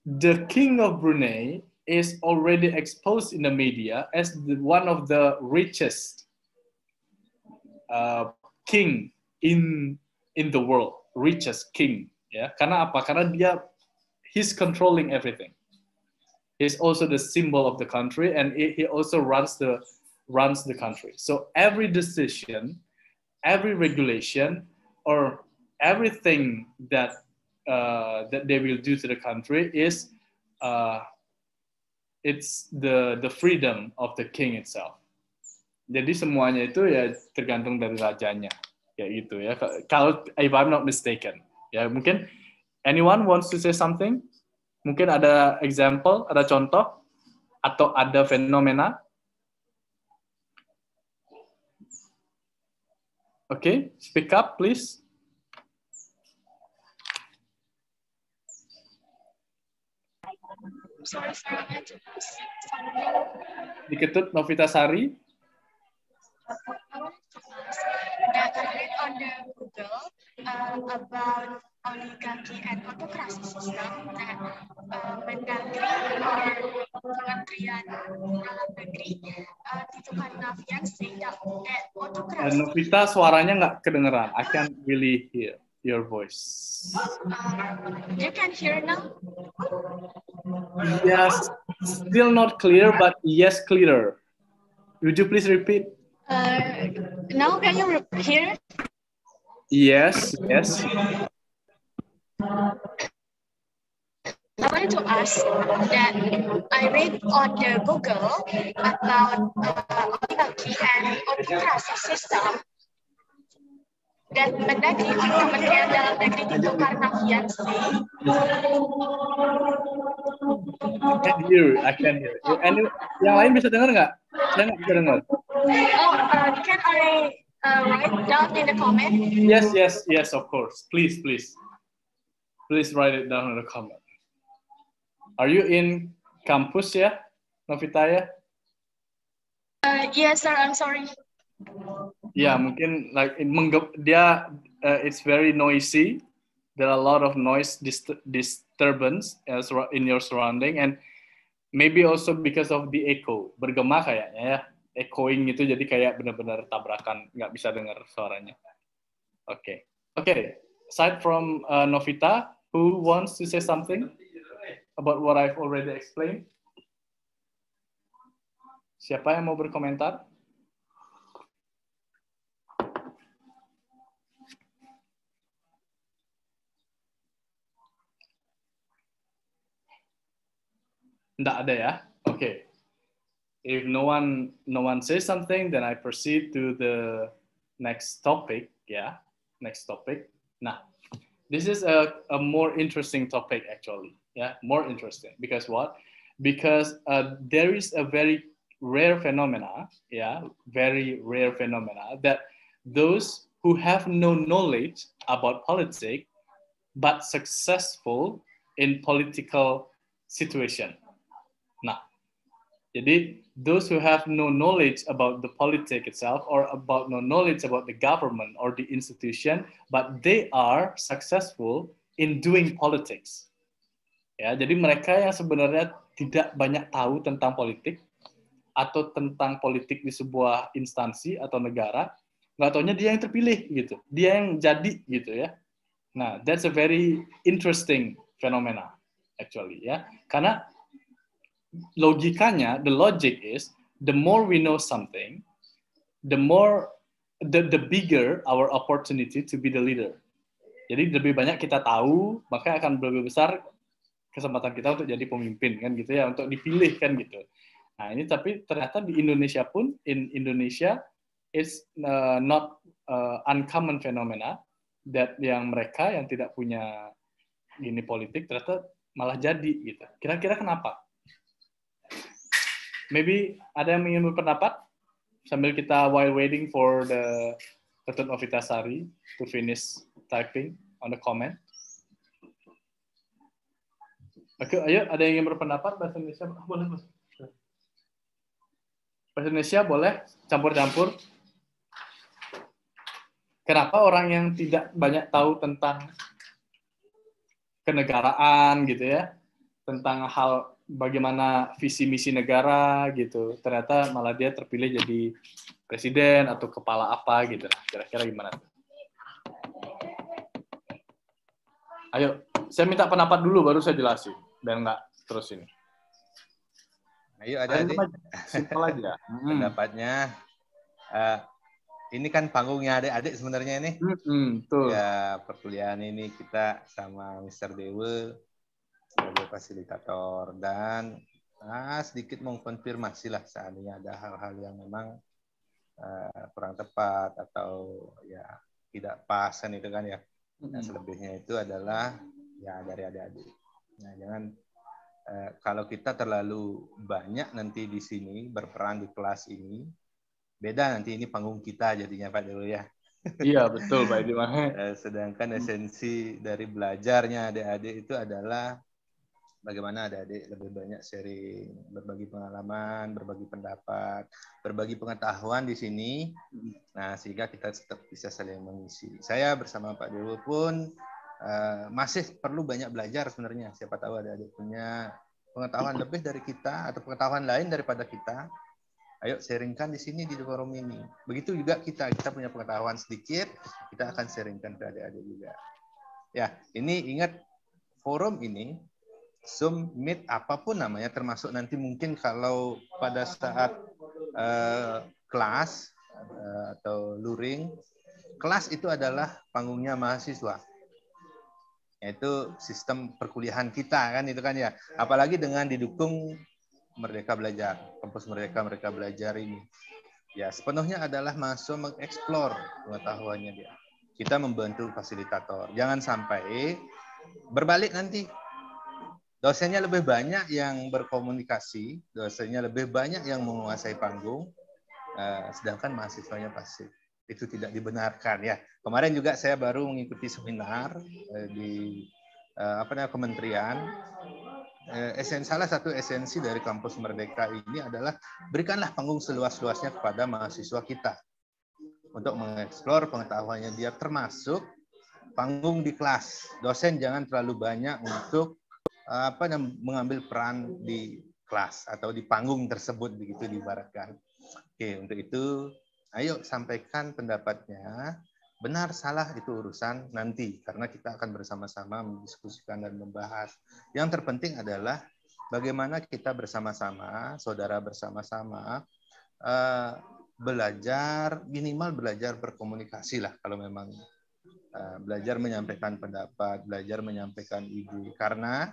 the king of Brunei is already exposed in the media as one of the richest king in the world. Richest king, ya. Karena apa? Karena he's controlling everything. He's also the symbol of the country, and he also runs the country. So every decision, every regulation, or everything that they will do to the country is it's the freedom of the king itself. Jadi semuanya itu ya tergantung dari rajanya. Ya gitu ya. Kalau if I'm not mistaken, ya mungkin anyone wants to say something? Mungkin ada example, ada contoh atau ada fenomena? Okay, speak up please. Sorry. Diketut Novita Sari. That I read on the Google about oligarchy and autocracy system that Mendagri or Kementerian Dalam Negeri Tito Karnavian say that autocracy. Novita suaranya nggak kedengeran. I can't really hear your voice. You can hear now? Yes, still not clear, but yes, clearer. Would you please repeat? Now can you hear? Yes. I wanted to ask that I read on the Google about oligarchy and autocracy system that Mendagri or Kementerian Dalam Negeri Tito Karnavian say. I can hear. Yang lain bisa dengar nggak? Saya nggak bisa dengar. Can I write down in the comment? Yes, of course. Please write it down in the comment. Are you in campus ya, Novita ya? Yes, sir. I'm sorry. Ya, mungkin like it's very noisy. There are a lot of noise disturbance in your surrounding, and maybe also because of the echo, bergema kayaknya ya, echoing itu jadi kayak benar-benar tabrakan, nggak bisa dengar suaranya. Oke. Aside from Novita, Who wants to say something about what I've already explained? Siapa yang mau berkomentar? Nggak ada ya? Okay. If no one says something, then I proceed to the next topic. Yeah, next topic. Nah, this is a more interesting topic actually. Yeah, more interesting because what? Because there is a very rare phenomena. Yeah, very rare phenomena that those who have no knowledge about politics but successful in political situation. Nah, jadi those who have no knowledge about the politics itself or about no knowledge about the government or the institution, but they are successful in doing politics. Ya, jadi mereka yang sebenarnya tidak banyak tahu tentang politik atau tentang politik di sebuah instansi atau negara, nggak taunya dia yang terpilih gitu, dia yang jadi gitu ya. Nah, that's a very interesting phenomena actually ya, karena logikanya, the logic is the more we know something, the more the bigger our opportunity to be the leader. Jadi lebih banyak kita tahu, maka akan lebih besar kesempatan kita untuk jadi pemimpin kan gitu ya, untuk dipilih kan gitu. Nah ini tapi ternyata di Indonesia pun, in Indonesia it's not uncommon phenomena that yang mereka yang tidak punya gini politik ternyata malah jadi gitu. Kira-kira kenapa? Maybe ada yang ingin berpendapat sambil kita while waiting for the Ketut Novitasari to finish typing on the comment. Oke, ayo ada yang ingin berpendapat bahasa Indonesia boleh mas. Bahasa Indonesia boleh campur-campur. Kenapa orang yang tidak banyak tahu tentang kenegaraan gitu ya, tentang hal bagaimana visi misi negara gitu, ternyata malah dia terpilih jadi presiden atau kepala apa gitu. Kira-kira gimana? Ayo, saya minta pendapat dulu baru saya jelasin, biar nggak terus ini. Ayo adik-adik, simpel aja. Pendapatnya. Ini kan panggungnya adik-adik sebenarnya ini. Betul. Ya, perkuliahan ini kita sama Mr. Dewa sebagai fasilitator dan sedikit mengkonfirmasi lah seandainya ada hal-hal yang memang kurang tepat atau ya tidak pas kan itu kan ya. Nah, selebihnya itu adalah ya dari adik-adik. Nah, jangan kalau kita terlalu banyak nanti di sini berperan di kelas ini, beda nanti ini panggung kita jadinya Pak Dewo ya. Iya betul Pak Edi. Sedangkan esensi dari belajarnya adik-adik itu adalah bagaimana adik-adik lebih banyak sharing, berbagi pengalaman, berbagi pendapat, berbagi pengetahuan di sini. Nah, sehingga kita tetap bisa saling mengisi. Saya bersama Pak Dewo pun masih perlu banyak belajar sebenarnya. Siapa tahu adik-adik punya pengetahuan lebih dari kita atau pengetahuan lain daripada kita. Ayo sharingkan di sini di forum ini. Begitu juga kita punya pengetahuan sedikit, kita akan sharingkan ke adik-adik juga. Ya, ini ingat forum ini Zoom, Meet, apapun namanya, termasuk nanti mungkin kalau pada saat kelas atau luring, kelas itu adalah panggungnya mahasiswa. Yaitu sistem perkuliahan kita kan itu kan ya. Apalagi dengan didukung Merdeka Belajar, kampus Merdeka Belajar ini. Ya, sepenuhnya adalah mahasiswa mengeksplor pengetahuannya dia. Kita membantu fasilitator. Jangan sampai berbalik nanti. Dosennya lebih banyak yang berkomunikasi, dosennya lebih banyak yang menguasai panggung, sedangkan mahasiswanya pasif. Itu tidak dibenarkan ya. Kemarin juga saya baru mengikuti seminar di kementerian. Salah satu esensi dari kampus Merdeka ini adalah berikanlah panggung seluas-luasnya kepada mahasiswa kita untuk mengeksplor pengetahuannya dia, termasuk panggung di kelas. Dosen jangan terlalu banyak untuk mengambil peran di kelas atau di panggung tersebut begitu diibaratkan. Oke, untuk itu ayo sampaikan pendapatnya Benar, salah itu urusan nanti, karena kita akan bersama-sama mendiskusikan dan membahas. Yang terpenting adalah bagaimana kita bersama-sama, saudara bersama-sama, belajar, minimal belajar berkomunikasi lah, kalau memang belajar menyampaikan pendapat, belajar menyampaikan ide, karena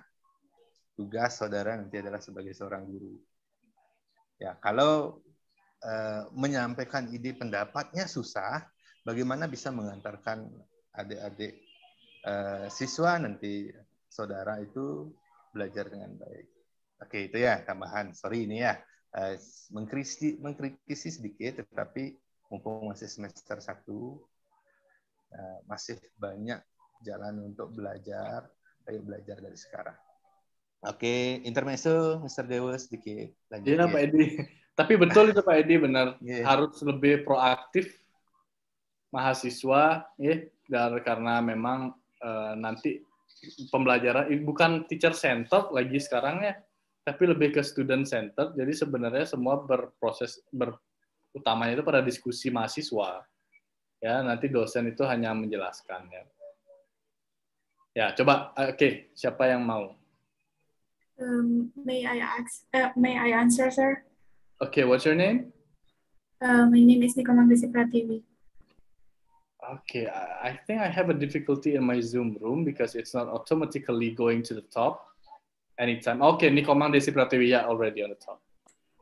tugas saudara nanti adalah sebagai seorang guru. Ya, kalau menyampaikan ide pendapatnya susah, bagaimana bisa mengantarkan adik-adik siswa nanti saudara itu belajar dengan baik. Oke, itu ya tambahan. Sorry ini ya, mengkritisi sedikit, tetapi mumpung masih semester 1, masih banyak jalan untuk belajar. Ayo belajar dari sekarang. Oke, intermezzo, Mr. Dewa sedikit. Lanjut. Iya, Pak Edi. Tapi betul itu Pak Edi, benar. Yeah. Harus lebih proaktif mahasiswa, karena memang nanti pembelajaran bukan teacher centered lagi sekarang ya, tapi lebih ke student centered. Jadi sebenarnya semua utamanya itu pada diskusi mahasiswa. Ya, nanti dosen itu hanya menjelaskan ya. Ya, coba oke, siapa yang mau? May I answer, sir? Okay, what's your name? My name is Nikomang Desi Pratiwi. Okay, I think I have a difficulty in my Zoom room because it's not automatically going to the top anytime. Okay, Nikomang Desi Pratiwi, yeah, already on the top.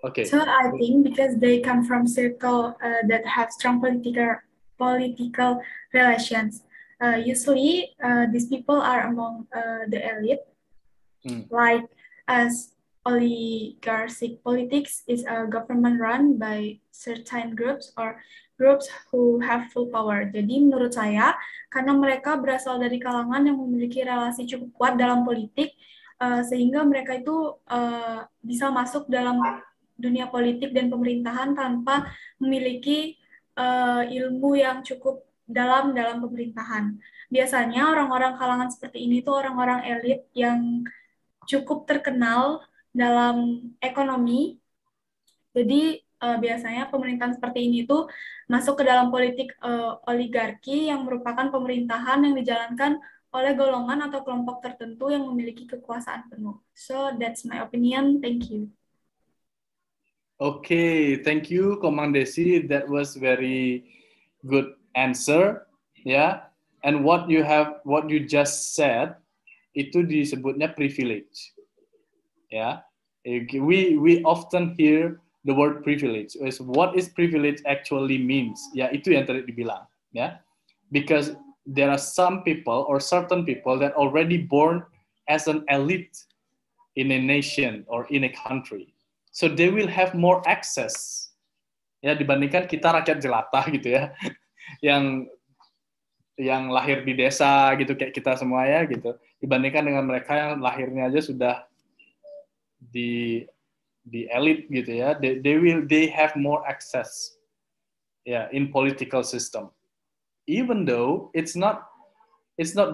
Okay. So I think because they come from circle that have strong political relations. Usually, these people are among the elite, like as oligarchic politics is a government run by certain groups or groups who have full power. Jadi menurut saya, karena mereka berasal dari kalangan yang memiliki relasi cukup kuat dalam politik, sehingga mereka itu bisa masuk dalam dunia politik dan pemerintahan tanpa memiliki ilmu yang cukup dalam pemerintahan. Biasanya orang-orang kalangan seperti ini tuh orang-orang elit yang cukup terkenal dalam ekonomi. Jadi biasanya pemerintahan seperti ini tuh masuk ke dalam politik oligarki yang merupakan pemerintahan yang dijalankan oleh golongan atau kelompok tertentu yang memiliki kekuasaan penuh. So that's my opinion. Thank you. Okay, thank you, Komang Desi. That was very good answer, yeah. And what you just said, itu disebutnya privilege, ya. We often hear the word privilege. What is privilege actually means? Ya, itu yang tadi dibilang, ya. Because there are some people or certain people that already born as an elite in a nation or in a country. So they will have more access, ya, dibandingkan kita rakyat jelata gitu ya, yang lahir di desa gitu kayak kita semua ya gitu, dibandingkan dengan mereka yang lahirnya aja sudah di elit gitu ya, they have more access, ya, in political system, even though it's not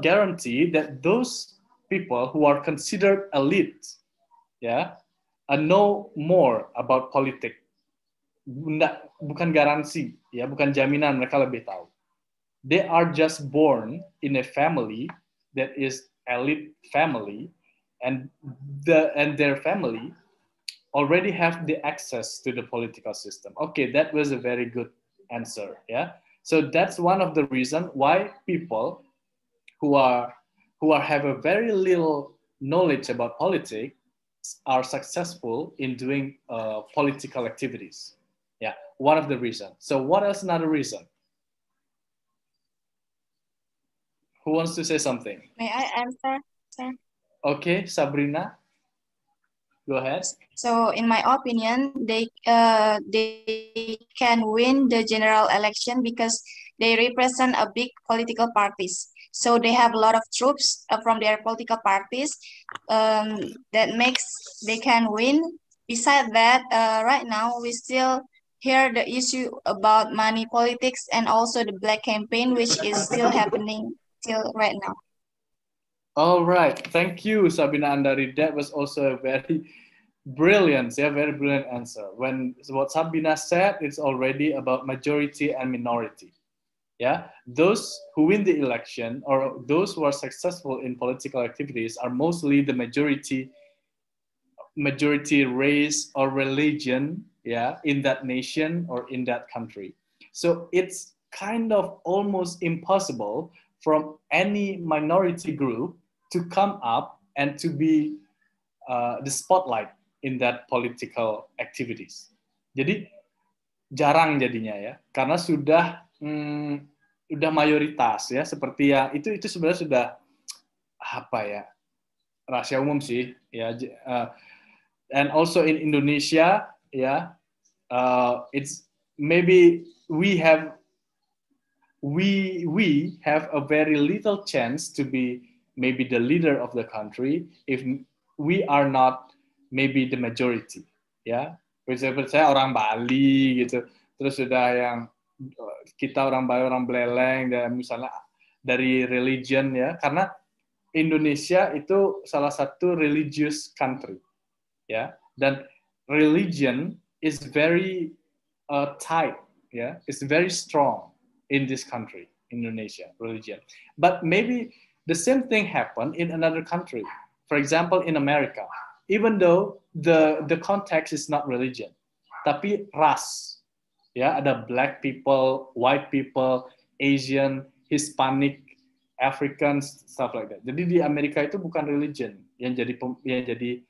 guaranteed that those people who are considered elite, ya, know more about politics. Bukan garansi, ya, bukan jaminan mereka lebih tahu. They are just born in a family that is elite family, and their family already have the access to the political system. Okay, that was a very good answer. Yeah, so that's one of the reasons why people who have a very little knowledge about politics are successful in doing political activities. Yeah, one of the reasons. So what else another reason? Who wants to say something? May I answer, sir? Okay, Sabrina, go ahead. So in my opinion, they can win the general election because they represent a big political parties. So they have a lot of troops from their political parties that makes they can win. Besides that, right now we still hear the issue about money politics and also the black campaign, which is still happening till right now. All right, thank you, Sabina Andari. That was also a very brilliant answer. When what Sabina said, it's already about majority and minority. Yeah, those who win the election or those who are successful in political activities are mostly the majority race or religion, yeah, in that nation or in that country. So it's kind of almost impossible from any minority group to come up and to be the spotlight in that political activities. Jadi jarang jadinya ya, karena sudah mayoritas ya, seperti yang itu sebenarnya sudah apa ya, rahasia umum sih ya. And also in Indonesia, yeah, it's maybe we have a very little chance to be maybe the leader of the country if we are not maybe the majority, ya. Saya orang Bali gitu, terus sudah yang kita orang Bali, orang Beleleng, dan misalnya dari religion ya, karena Indonesia itu salah satu religious country. Ya, dan religion is very tight, yeah, it's very strong in this country, Indonesia, religion. But maybe the same thing happened in another country. For example, in America, even though the context is not religion, tapi ras, ya, ada black people, white people, Asian, Hispanic, Africans, stuff like that. Jadi di Amerika itu bukan religion yang jadi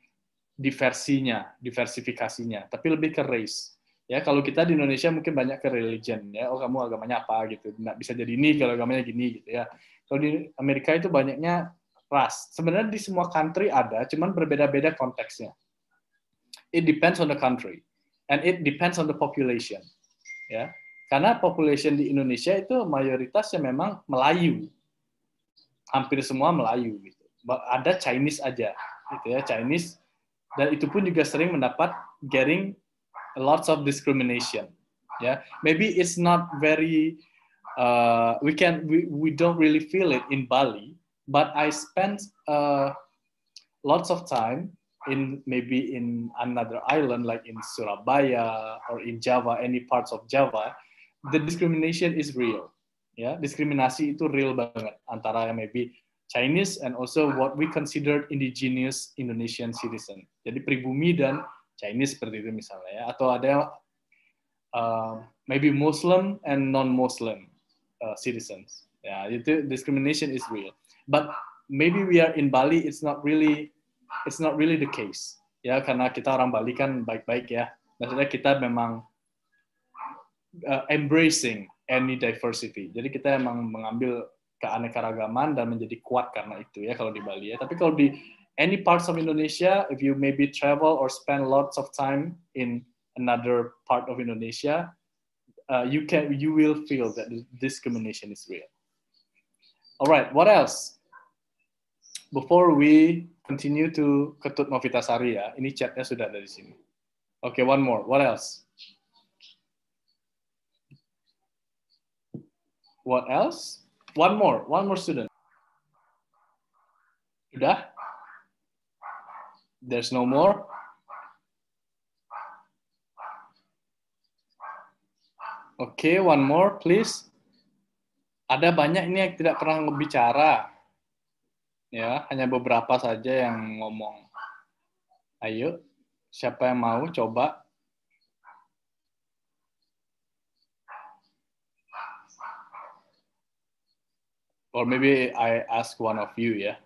diversifikasinya, tapi lebih ke race. Ya, kalau kita di Indonesia mungkin banyak ke religion ya. Oh, kamu agamanya apa gitu. Nggak bisa jadi ini kalau agamanya gini gitu ya. Kalau di Amerika itu banyaknya ras. Sebenarnya di semua country ada, cuman berbeda-beda konteksnya. It depends on the country and it depends on the population. Ya. Karena population di Indonesia itu mayoritasnya memang Melayu. Hampir semua Melayu gitu. Ada Chinese aja gitu ya, Chinese. Dan itu pun juga sering mendapat getting lots of discrimination. Yeah, maybe it's not very we don't really feel it in Bali, but I spent lots of time in maybe in another island like in Surabaya or in Java, any parts of Java. The discrimination is real. Yeah, diskriminasi itu real banget antara maybe Chinese and also what we consider indigenous Indonesian citizen. Jadi pribumi dan Chinese seperti itu misalnya ya. Atau ada maybe Muslim and non-Muslim citizens. Ya, itu discrimination is real. But maybe we are in Bali, it's not really the case. Ya, karena kita orang Bali kan baik-baik ya. Maksudnya kita memang embracing any diversity. Jadi kita emang mengambil keanekaragaman dan menjadi kuat karena itu ya kalau di Bali ya. Tapi kalau di any parts of Indonesia, if you maybe travel or spend lots of time in another part of Indonesia, you will feel that discrimination is real. All right, what else? Before we continue to Ketut Novitasari ya, ini chatnya sudah ada di sini. Okay, one more. What else? What else? One more student. Sudah? There's no more? Okay, one more, please. Ada banyak ini yang tidak pernah bicara. Ya, hanya beberapa saja yang ngomong. Ayo, siapa yang mau coba? Or maybe I ask one of you, yeah.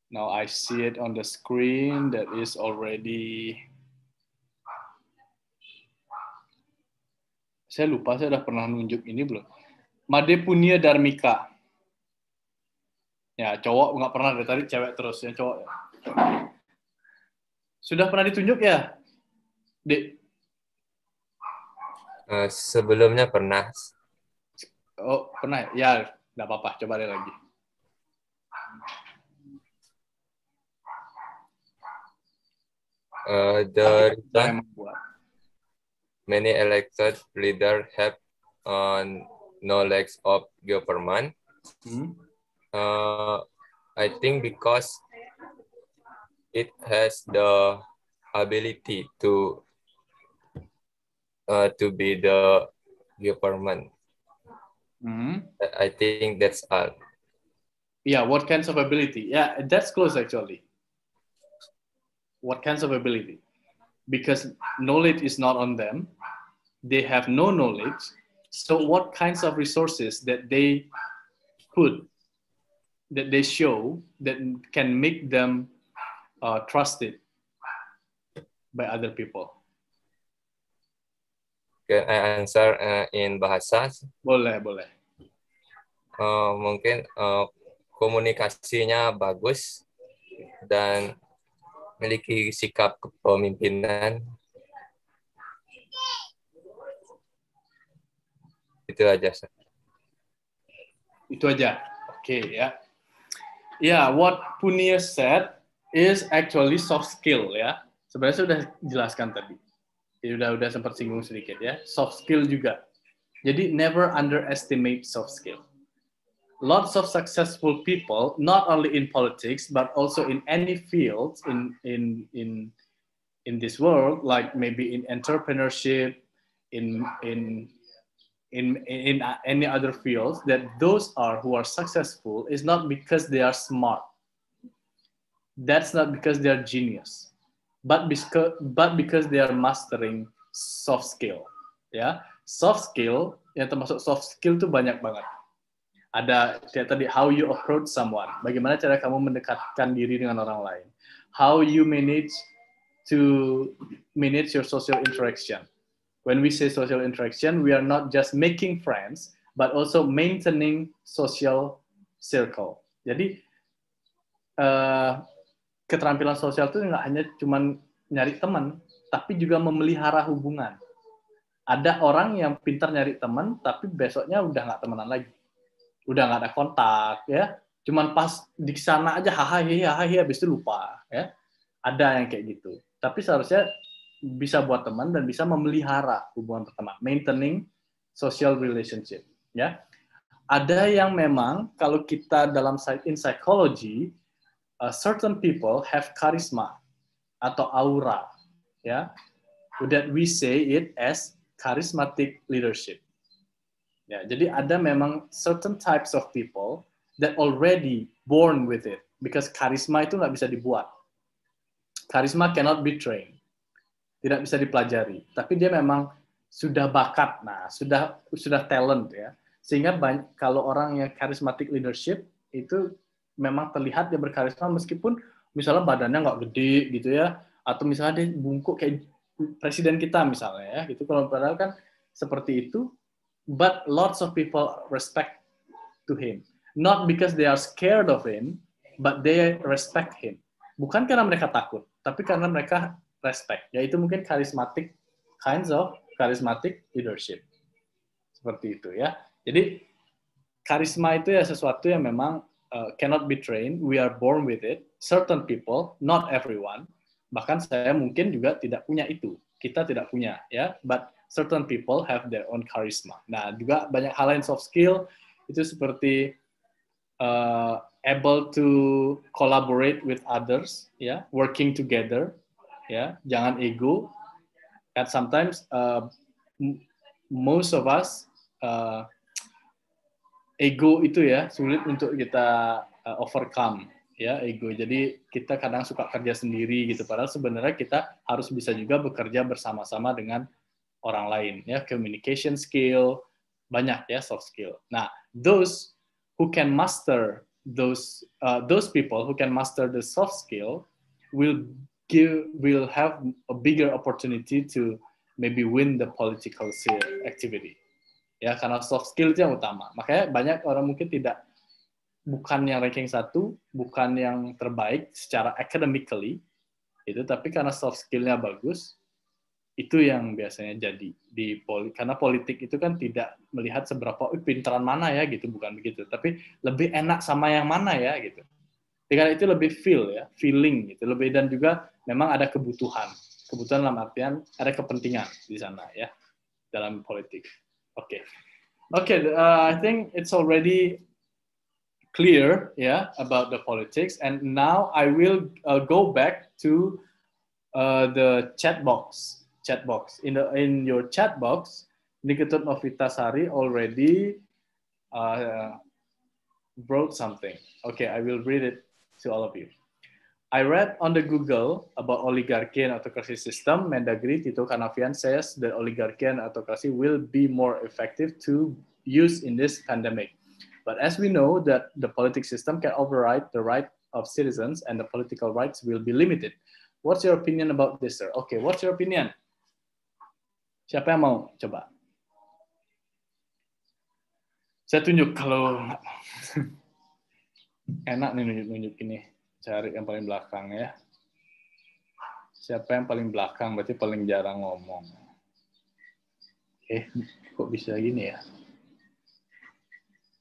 Now I see it on the screen that is already. Saya lupa, saya udah pernah nunjuk ini belum? Made Punia Darmika. Ya, cowok nggak pernah dari tadi, cewek terus ya, cowok. Sudah pernah ditunjuk ya, Dek? Sebelumnya pernah. Oh, pernah ya? Nggak apa-apa, coba deh lagi. The reason many elected leaders have knowledge of government. I think because it has the ability to be the government. I think that's all. Yeah, what kinds of ability? Yeah, that's close actually. What kinds of ability? Because knowledge is not on them. They have no knowledge. So what kinds of resources that they put, that they show, that can make them trusted by other people? Can I answer in bahasa? Boleh. Mungkin komunikasinya bagus dan memiliki sikap kepemimpinan. Itu aja. Itu aja. Oke, ya. Yeah, what Punia said is actually soft skill ya. Sebenarnya sudah jelaskan tadi. Ya, udah sempat singgung sedikit ya. Soft skill juga. Jadi never underestimate soft skill. Lots of successful people, not only in politics but also in any field in this world, like maybe in entrepreneurship, in any other fields, that those who are successful is not because they are smart. That's not because they are genius, but because they are mastering soft skill. Ya, soft skill yang termasuk soft skill itu banyak banget. Ada kayak tadi, how you approach someone, bagaimana cara kamu mendekatkan diri dengan orang lain, how you manage your social interaction. When we say social interaction, we are not just making friends, but also maintaining social circle. Jadi keterampilan sosial itu nggak hanya cuman nyari teman, tapi juga memelihara hubungan. Ada orang yang pintar nyari teman, tapi besoknya udah nggak temenan lagi. Udah nggak ada kontak, ya. Cuman pas di sana aja, hahaha, habis itu lupa, ya. Ada yang kayak gitu. Tapi seharusnya bisa buat teman dan bisa memelihara hubungan pertemanan, maintaining social relationship, ya. Ada yang memang kalau kita dalam in psychology, certain people have charisma atau aura, ya. That we say it as charismatic leadership. Ya, jadi ada memang certain types of people that already born with it, because charisma itu nggak bisa dibuat. Charisma cannot be trained, tidak bisa dipelajari. Tapi dia memang sudah bakat, nah sudah talent ya. Sehingga kalau orang yang charismatic leadership itu memang terlihat dia berkarisma meskipun misalnya badannya nggak gede gitu ya, atau misalnya dia bungkuk kayak presiden kita misalnya ya, gitu. Kalau padahal kan seperti itu. But lots of people respect to him. Not because they are scared of him, but they respect him. Bukan karena mereka takut, tapi karena mereka respect. Yaitu mungkin kinds of charismatic leadership. Seperti itu ya. Jadi karisma itu ya sesuatu yang memang cannot be trained. We are born with it. Certain people, not everyone. Bahkan saya mungkin juga tidak punya itu. Kita tidak punya ya. But certain people have their own charisma. Nah, juga banyak hal lain soft skill itu seperti able to collaborate with others, ya, working together, ya, jangan ego. And sometimes most of us ego itu ya sulit untuk kita overcome, ya, ego. Jadi kita kadang suka kerja sendiri gitu. Padahal sebenarnya kita harus bisa juga bekerja bersama-sama dengan orang lain, ya, communication skill, banyak ya soft skill. Nah, those who can master those people who can master the soft skill will have a bigger opportunity to maybe win the political activity. Ya, karena soft skill itu yang utama. Makanya banyak orang mungkin bukan yang ranking 1, bukan yang terbaik secara academically itu, tapi karena soft skill-nya bagus. Itu yang biasanya jadi karena politik itu kan tidak melihat seberapa pintaran mana ya gitu, bukan begitu, tapi lebih enak sama yang mana ya gitu. Karena itu lebih feeling gitu, lebih, dan juga memang ada kebutuhan dalam artian ada kepentingan di sana ya dalam politik. Oke, I think it's already clear about the politics, and now I will go back to the chat box. In your chat box, Niketut Novitasari already wrote something. Okay, I will read it to all of you. I read on the Google about oligarchy and autocracy system. Mendagri Tito Karnavian says that oligarchy and autocracy will be more effective to use in this pandemic. But as we know that the political system can override the right of citizens and the political rights will be limited. What's your opinion about this, sir? Okay, what's your opinion? Siapa yang mau coba? Saya tunjuk kalau enak nih nunjuk-nunjuk ini. Cari yang paling belakang ya. Siapa yang paling belakang berarti paling jarang ngomong. Kok bisa gini ya?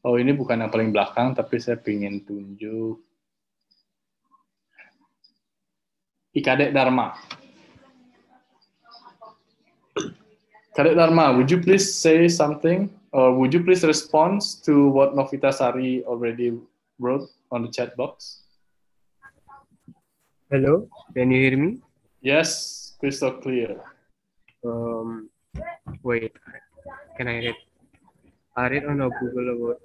Oh, ini bukan yang paling belakang, tapi saya ingin tunjuk. Kadek Dharma. Kadek Dharma, would you please say something? Or would you please respond to what Novita Sari already wrote on the chat box? Hello, can you hear me? Yes, crystal clear. Wait, can I read? I read on Google about.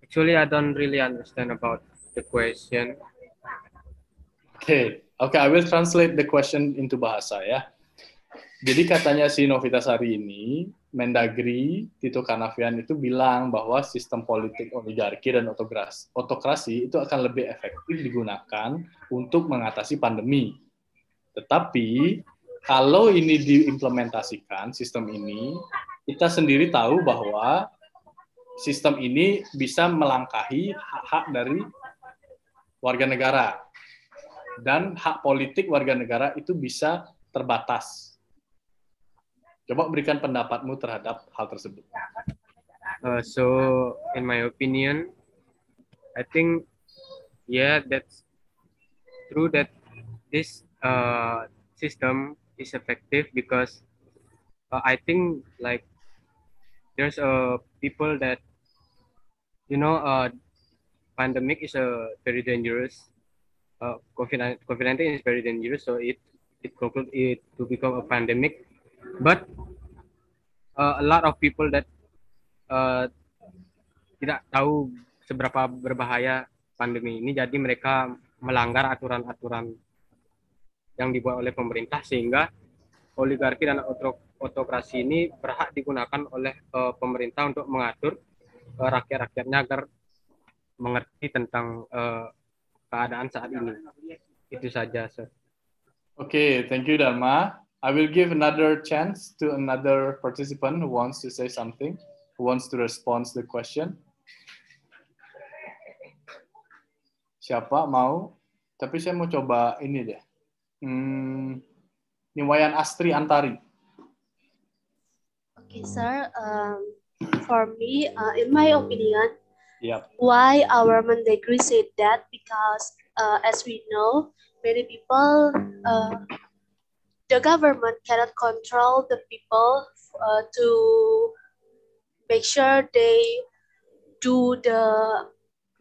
Actually, I don't really understand about the question. Okay, I will translate the question into bahasa ya. Jadi katanya si Novita Sari ini, Mendagri Tito Karnavian itu bilang bahwa sistem politik oligarki dan autokrasi itu akan lebih efektif digunakan untuk mengatasi pandemi. Tetapi kalau ini diimplementasikan sistem ini, kita sendiri tahu bahwa sistem ini bisa melangkahi hak-hak dari warga negara. Dan hak politik warga negara itu bisa terbatas. Coba berikan pendapatmu terhadap hal tersebut. So, in my opinion, I think, yeah, that's true that this system is effective because I think like there's people that pandemic is very dangerous. COVID-19 is very dangerous, so it conclude it to become a pandemic. But a lot of people that tidak tahu seberapa berbahaya pandemi ini, jadi mereka melanggar aturan-aturan yang dibuat oleh pemerintah, sehingga oligarki dan autokrasi ini berhak digunakan oleh pemerintah untuk mengatur rakyat-rakyatnya agar mengerti tentang keadaan saat ini. Itu saja, sir. Okay, thank you, Dharma. I will give another chance to another participant who wants to say something, who wants to respond to the question. Siapa mau? Tapi saya mau coba ini deh. Niwayan Astri Antari. Okay, sir. For me, in my opinion, yep. Why our Mendagri said that? Because as we know, many people, the government cannot control the people to make sure they do the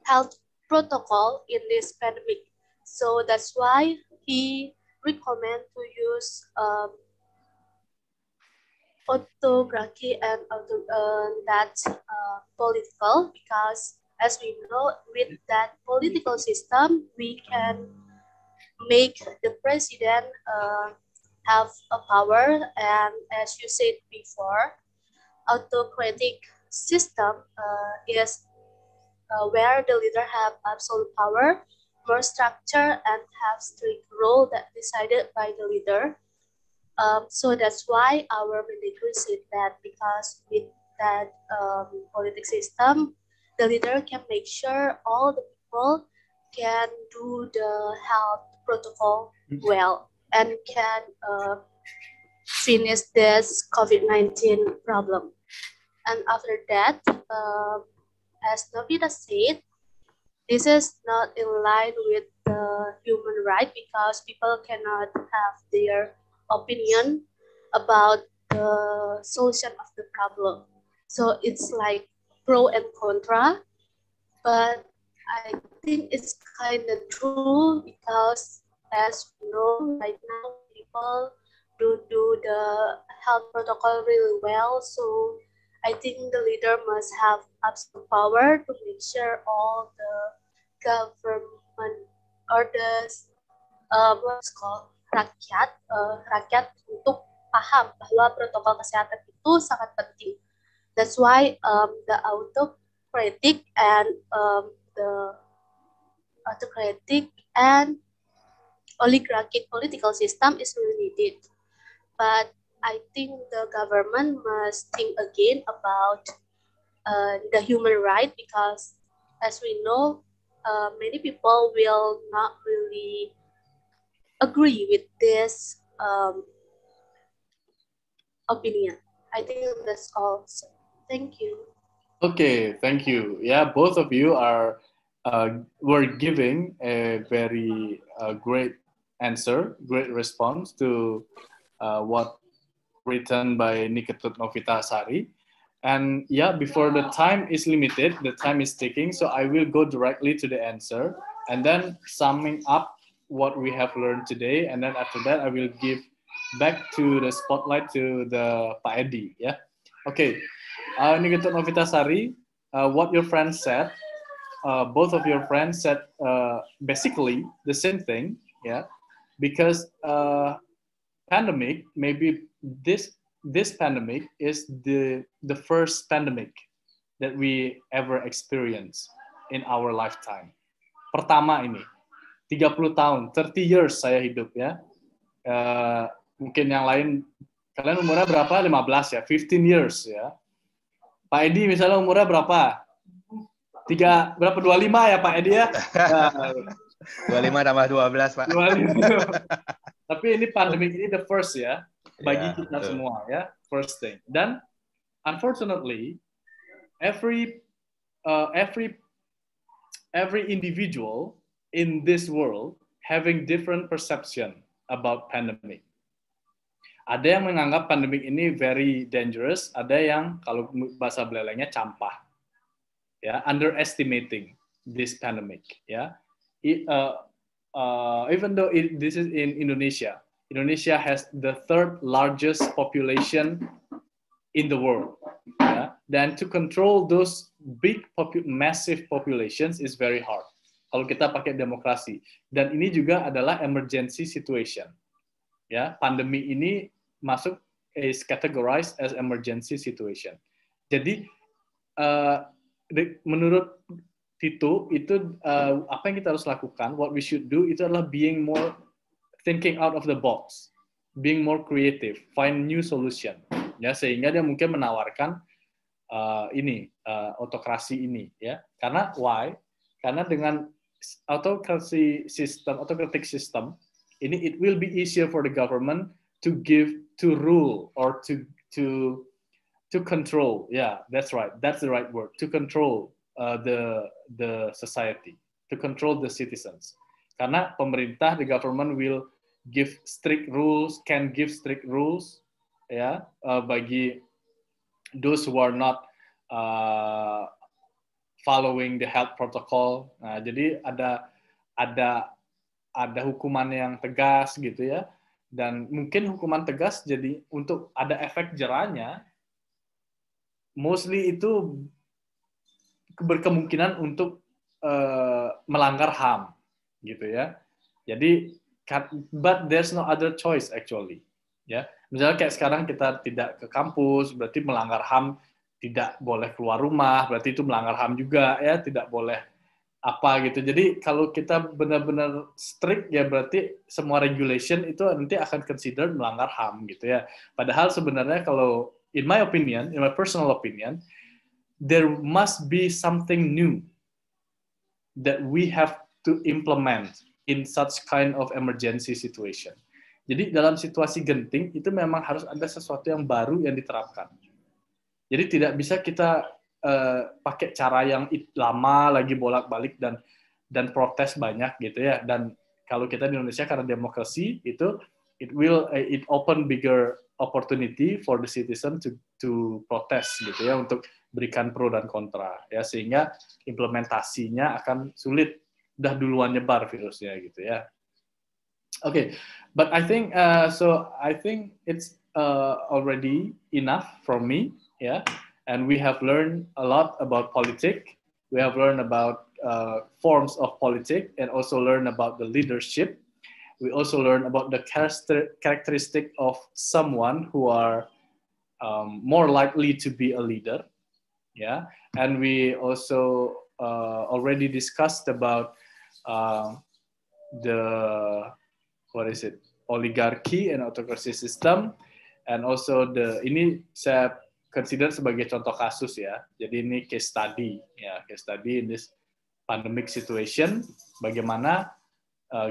health protocol in this pandemic. So that's why he recommend to use autocracy and that political, because as we know, with that political system, we can make the president have a power, and as you said before, autocratic system is where the leader have absolute power, more structure, and have strict rule that decided by the leader. So that's why our Mendagri said that, because with that political system, the leader can make sure all the people can do the health protocol well and can finish this COVID-19 problem. And after that, as Novita said, this is not in line with the human right, because people cannot have their opinion about the solution of the problem. So it's like pro and contra, but I think it's kind of true, because as we know, right now people don't do the health protocol really well. So I think the leader must have absolute power to make sure all the government or the what's called rakyat untuk paham bahwa protokol kesehatan itu sangat penting. That's why the autocratic and oligarchic political system is really needed. But I think the government must think again about the human right, because as we know, many people will not really agree with this opinion. I think that's all. So, thank you. Okay, thank you. Yeah, both of you were giving a very great answer, great response to what written by Niketut Novitasari. And yeah, before the time is limited, the time is ticking, so I will go directly to the answer and then summing up what we have learned today, and then after that I will give back to the spotlight to the Pak Edi. Yeah. Okay. Niketut Novitasari, what your friends said, both of your friends said basically the same thing. Yeah, because pandemic, maybe this pandemic is the first pandemic that we ever experienced in our lifetime. Pertama ini, 30 tahun, 30 years saya hidup ya. Mungkin yang lain, kalian umurnya berapa? 15 ya, 15 years ya. Pak Edi misalnya umurnya berapa? 25 ya Pak Edi ya? 25 tambah 12 Pak. 25. Tapi ini pandemi ini the first ya, bagi kita semua ya, first thing. Dan unfortunately, every individual in this world having different perception about pandemic. Ada yang menganggap pandemik ini very dangerous, ada yang kalau bahasa Belalainya campah, ya, underestimating this pandemic, ya. Even though this is in Indonesia, Indonesia has the third largest population in the world, ya. Dan to control those massive populations is very hard. Kalau kita pakai demokrasi, dan ini juga adalah emergency situation, ya. Pandemi ini masuk is categorized as emergency situation. Jadi menurut Tito itu apa yang kita harus lakukan, what we should do itu adalah being more thinking out of the box, being more creative, find new solution, ya, sehingga dia mungkin menawarkan autokrasi ini, ya. Karena why? Karena dengan autocratic system ini, it will be easier for the government to rule or to control. Yeah, that's right. That's the right word. To control the society, to control the citizens. Karena pemerintah, the government will give strict rules, can give strict rules, ya, bagi those who are not following the health protocol. Nah, jadi ada hukuman yang tegas gitu ya. Dan mungkin hukuman tegas jadi untuk ada efek jerahnya, mostly itu berkemungkinan untuk melanggar HAM gitu ya. Jadi but there's no other choice actually, ya. Misalnya kayak sekarang kita tidak ke kampus, berarti melanggar HAM, tidak boleh keluar rumah, berarti itu melanggar HAM juga ya, tidak boleh apa gitu. Jadi kalau kita benar-benar strict ya, berarti semua regulation itu nanti akan considered melanggar HAM gitu ya. Padahal sebenarnya kalau in my personal opinion, there must be something new that we have to implement in such kind of emergency situation. Jadi dalam situasi genting itu memang harus ada sesuatu yang baru yang diterapkan. Jadi tidak bisa kita pakai cara yang lama lagi bolak-balik dan protes banyak gitu ya. Dan kalau kita di Indonesia karena demokrasi itu it open bigger opportunity for the citizen to protest gitu ya, untuk berikan pro dan kontra ya, sehingga implementasinya akan sulit, udah duluan nyebar virusnya gitu ya. Okay, but I think so. I think it's already enough from me, yeah. And we have learned a lot about politics. We have learned about forms of politics, and also learned about the leadership. We also learn about the characteristic of someone who are more likely to be a leader, yeah. And we also already discussed about the what is it, oligarchy and autocracy system, and also ini saya consider sebagai contoh kasus ya, jadi ini case study ya, case study in this pandemic situation, bagaimana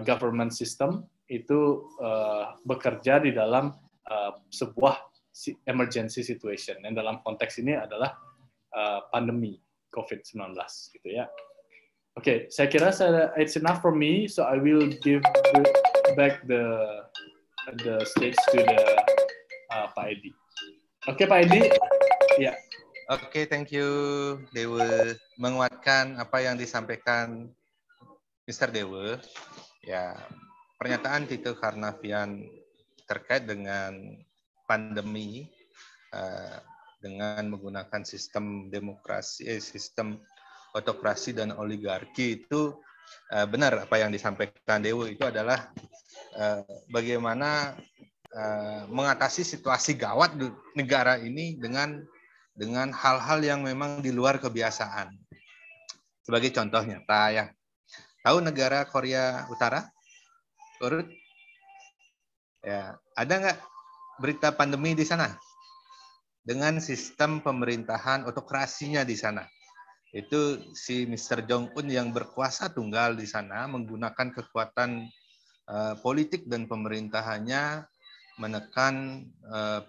government system itu bekerja di dalam sebuah emergency situation, dan dalam konteks ini adalah pandemi COVID-19 gitu ya. Oke, saya kira it's enough for me, so I will give back the stage to the Pak Edi. Oke, Pak Edi, ya. Oke, thank you Dewa, menguatkan apa yang disampaikan Mr. Dewa. Ya, pernyataan Tito Karnavian terkait dengan pandemi dengan menggunakan sistem demokrasi, sistem autokrasi dan oligarki itu benar apa yang disampaikan Dewa, itu adalah bagaimana mengatasi situasi gawat di negara ini dengan hal-hal yang memang di luar kebiasaan. Sebagai contoh nyata ya, tahu negara Korea Utara? Urut? Ya, ada nggak berita pandemi di sana? Dengan sistem pemerintahan autokrasinya di sana. Itu si Mr. Jong-un yang berkuasa tunggal di sana menggunakan kekuatan politik dan pemerintahannya menekan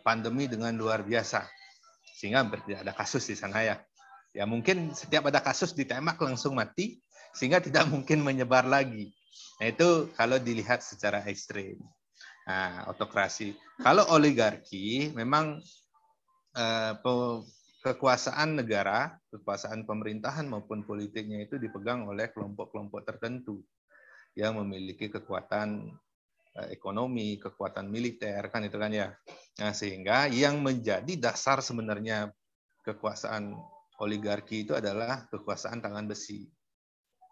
pandemi dengan luar biasa, sehingga tidak ada kasus di sana ya. Ya mungkin setiap ada kasus ditembak langsung mati, sehingga tidak mungkin menyebar lagi. Nah itu kalau dilihat secara ekstrim. Nah, autokrasi. Kalau oligarki memang kekuasaan negara, kekuasaan pemerintahan maupun politiknya itu dipegang oleh kelompok-kelompok tertentu yang memiliki kekuatan ekonomi, kekuatan militer, kan itu kan ya. Nah, sehingga yang menjadi dasar sebenarnya kekuasaan oligarki itu adalah kekuasaan tangan besi.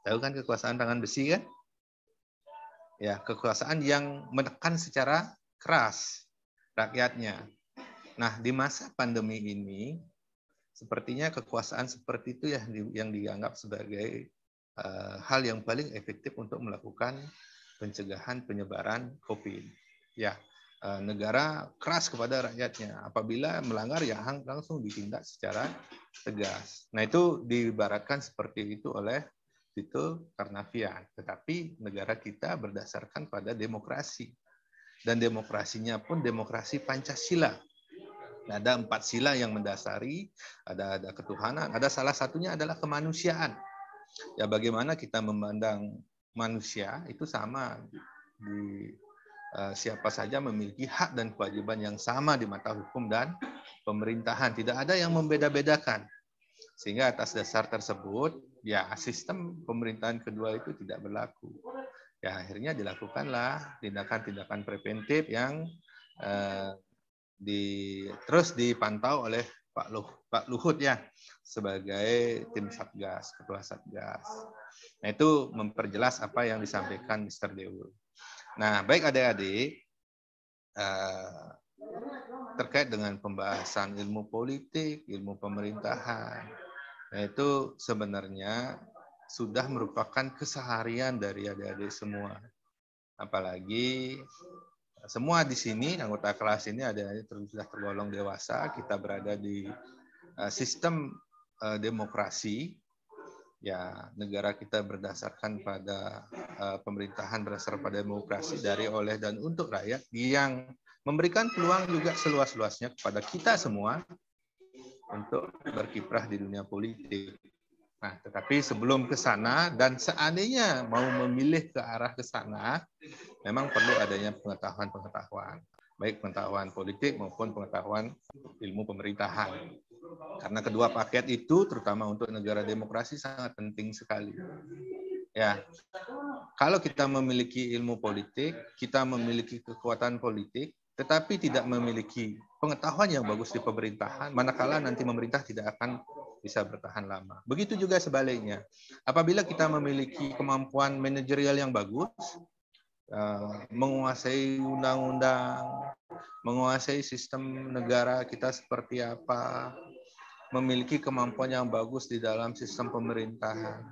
Tahu kan kekuasaan tangan besi kan? Ya, kekuasaan yang menekan secara keras rakyatnya. Nah, di masa pandemi ini, sepertinya kekuasaan seperti itu ya yang dianggap sebagai hal yang paling efektif untuk melakukan pencegahan penyebaran COVID. Ya, negara keras kepada rakyatnya. Apabila melanggar ya langsung ditindak secara tegas. Nah, itu diibaratkan seperti itu oleh Tito Karnavian. Tetapi negara kita berdasarkan pada demokrasi. Dan demokrasinya pun demokrasi Pancasila. Ada 4 sila yang mendasari, ada ketuhanan, ada salah satunya adalah kemanusiaan. Ya bagaimana kita memandang manusia itu sama, siapa saja memiliki hak dan kewajiban yang sama di mata hukum dan pemerintahan. Tidak ada yang membeda-bedakan. Sehingga atas dasar tersebut, ya sistem pemerintahan kedua itu tidak berlaku. Ya akhirnya dilakukanlah tindakan-tindakan preventif yang terus dipantau oleh Pak Luhut ya sebagai tim Satgas, ketua Satgas. Nah itu memperjelas apa yang disampaikan Mr. Dewo. Nah baik adik-adik, terkait dengan pembahasan ilmu politik, ilmu pemerintahan, nah itu sebenarnya sudah merupakan keseharian dari adik-adik semua. Apalagi semua di sini, anggota kelas ini ada sudah tergolong dewasa, kita berada di sistem demokrasi, ya negara kita berdasarkan pada pemerintahan berdasarkan pada demokrasi dari, oleh, dan untuk rakyat yang memberikan peluang juga seluas-luasnya kepada kita semua untuk berkiprah di dunia politik. Nah, tetapi sebelum ke sana dan seandainya mau memilih ke arah ke sana, memang perlu adanya pengetahuan-pengetahuan, baik pengetahuan politik maupun pengetahuan ilmu pemerintahan. Karena kedua paket itu, terutama untuk negara demokrasi, sangat penting sekali. Ya, kalau kita memiliki ilmu politik, kita memiliki kekuatan politik, tetapi tidak memiliki pengetahuan yang bagus di pemerintahan, manakala nanti pemerintah tidak akan bisa bertahan lama. Begitu juga sebaliknya. Apabila kita memiliki kemampuan manajerial yang bagus, menguasai undang-undang, menguasai sistem negara kita seperti apa, memiliki kemampuan yang bagus di dalam sistem pemerintahan.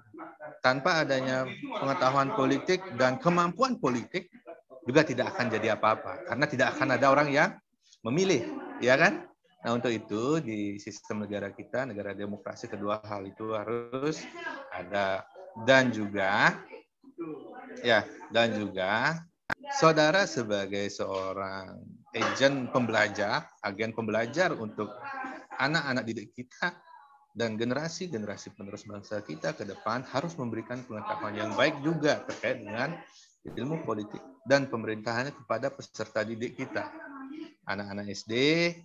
Tanpa adanya pengetahuan politik dan kemampuan politik, juga tidak akan jadi apa-apa. Karena tidak akan ada orang yang memilih, ya kan? Nah, untuk itu di sistem negara kita, negara demokrasi, kedua hal itu harus ada. Dan juga saudara sebagai seorang agen pembelajar untuk anak-anak didik kita dan generasi-generasi penerus bangsa kita ke depan harus memberikan pengetahuan yang baik juga terkait dengan ilmu politik dan pemerintahannya kepada peserta didik kita. Anak-anak SD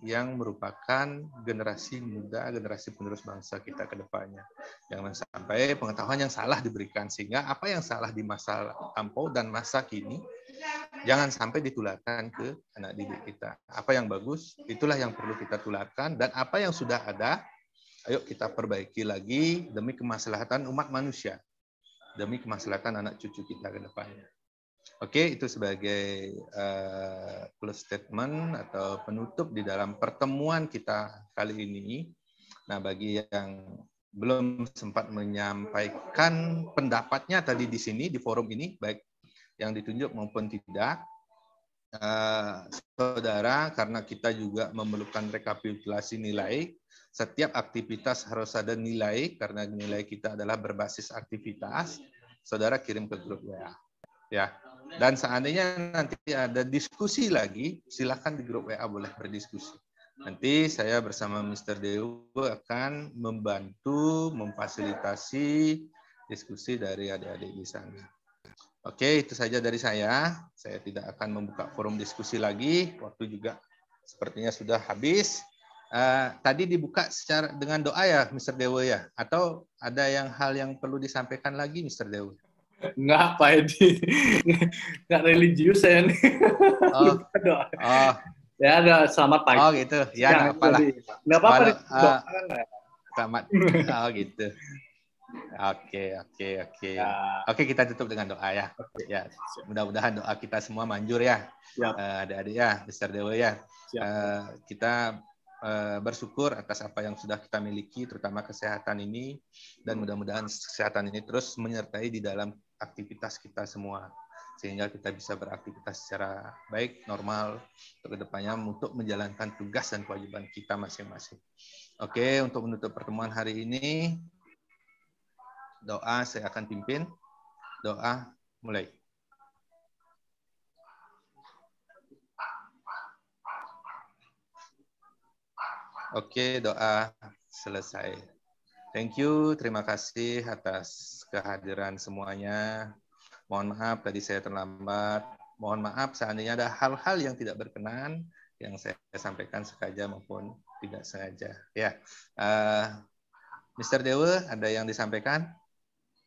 yang merupakan generasi muda, generasi penerus bangsa kita ke depannya. Jangan sampai pengetahuan yang salah diberikan, sehingga apa yang salah di masa lampau dan masa kini, jangan sampai ditularkan ke anak didik kita. Apa yang bagus, itulah yang perlu kita tularkan, dan apa yang sudah ada, ayo kita perbaiki lagi demi kemaslahatan umat manusia, demi kemaslahatan anak cucu kita ke depannya. Oke, itu sebagai close statement atau penutup di dalam pertemuan kita kali ini. Nah, bagi yang belum sempat menyampaikan pendapatnya tadi di sini, di forum ini, baik yang ditunjuk maupun tidak, saudara, karena kita juga memerlukan rekapitulasi nilai, setiap aktivitas harus ada nilai, karena nilai kita adalah berbasis aktivitas, saudara kirim ke grup WA. Ya. Dan seandainya nanti ada diskusi lagi, silakan di grup WA boleh berdiskusi. Nanti saya bersama Mr. Dewo akan membantu memfasilitasi diskusi dari adik-adik di sana. Oke, itu saja dari saya. Saya tidak akan membuka forum diskusi lagi. Waktu juga sepertinya sudah habis. Tadi dibuka secara dengan doa ya, Mr. Dewo ya? Atau ada hal yang perlu disampaikan lagi, Mr. Dewo? Enggak, Pak Edi. Enggak religius saya nih. Oh. Ya, ada selamat pagi. Oh gitu. Ya, enggak apa-apa. Enggak apa-apa. Selamat. Oh gitu. Oke. Oke, kita tutup dengan doa ya. Ya, mudah-mudahan doa kita semua manjur ya. Adik-adik ya, Mr. Dewo ya. Kita bersyukur atas apa yang sudah kita miliki, terutama kesehatan ini, dan mudah-mudahan kesehatan ini terus menyertai di dalam aktivitas kita semua, sehingga kita bisa beraktivitas secara baik, normal, untuk kedepannya untuk menjalankan tugas dan kewajiban kita masing-masing. Oke, untuk menutup pertemuan hari ini, doa saya akan pimpin. Doa mulai. Oke, doa selesai. Thank you, terima kasih atas kehadiran semuanya. Mohon maaf tadi saya terlambat. Mohon maaf seandainya ada hal-hal yang tidak berkenan yang saya sampaikan sengaja maupun tidak sengaja. Ya, Mr. Dewo, ada yang disampaikan?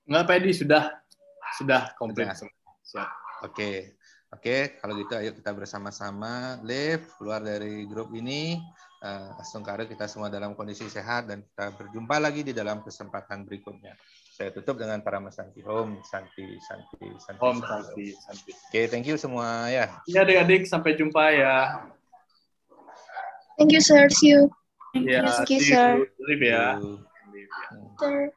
Enggak, Pak Edi, sudah komplit. Siap. Oke, kalau gitu ayo kita bersama-sama live keluar dari grup ini. Astungkara kita semua dalam kondisi sehat dan kita berjumpa lagi di dalam kesempatan berikutnya. Saya tutup dengan para Santi. Om Santi. Om Santi. Oke, thank you semua ya. Ya adik-adik, sampai jumpa ya. Thank you, sir. See you. Ya, Thank you, sir. Live ya. Sir.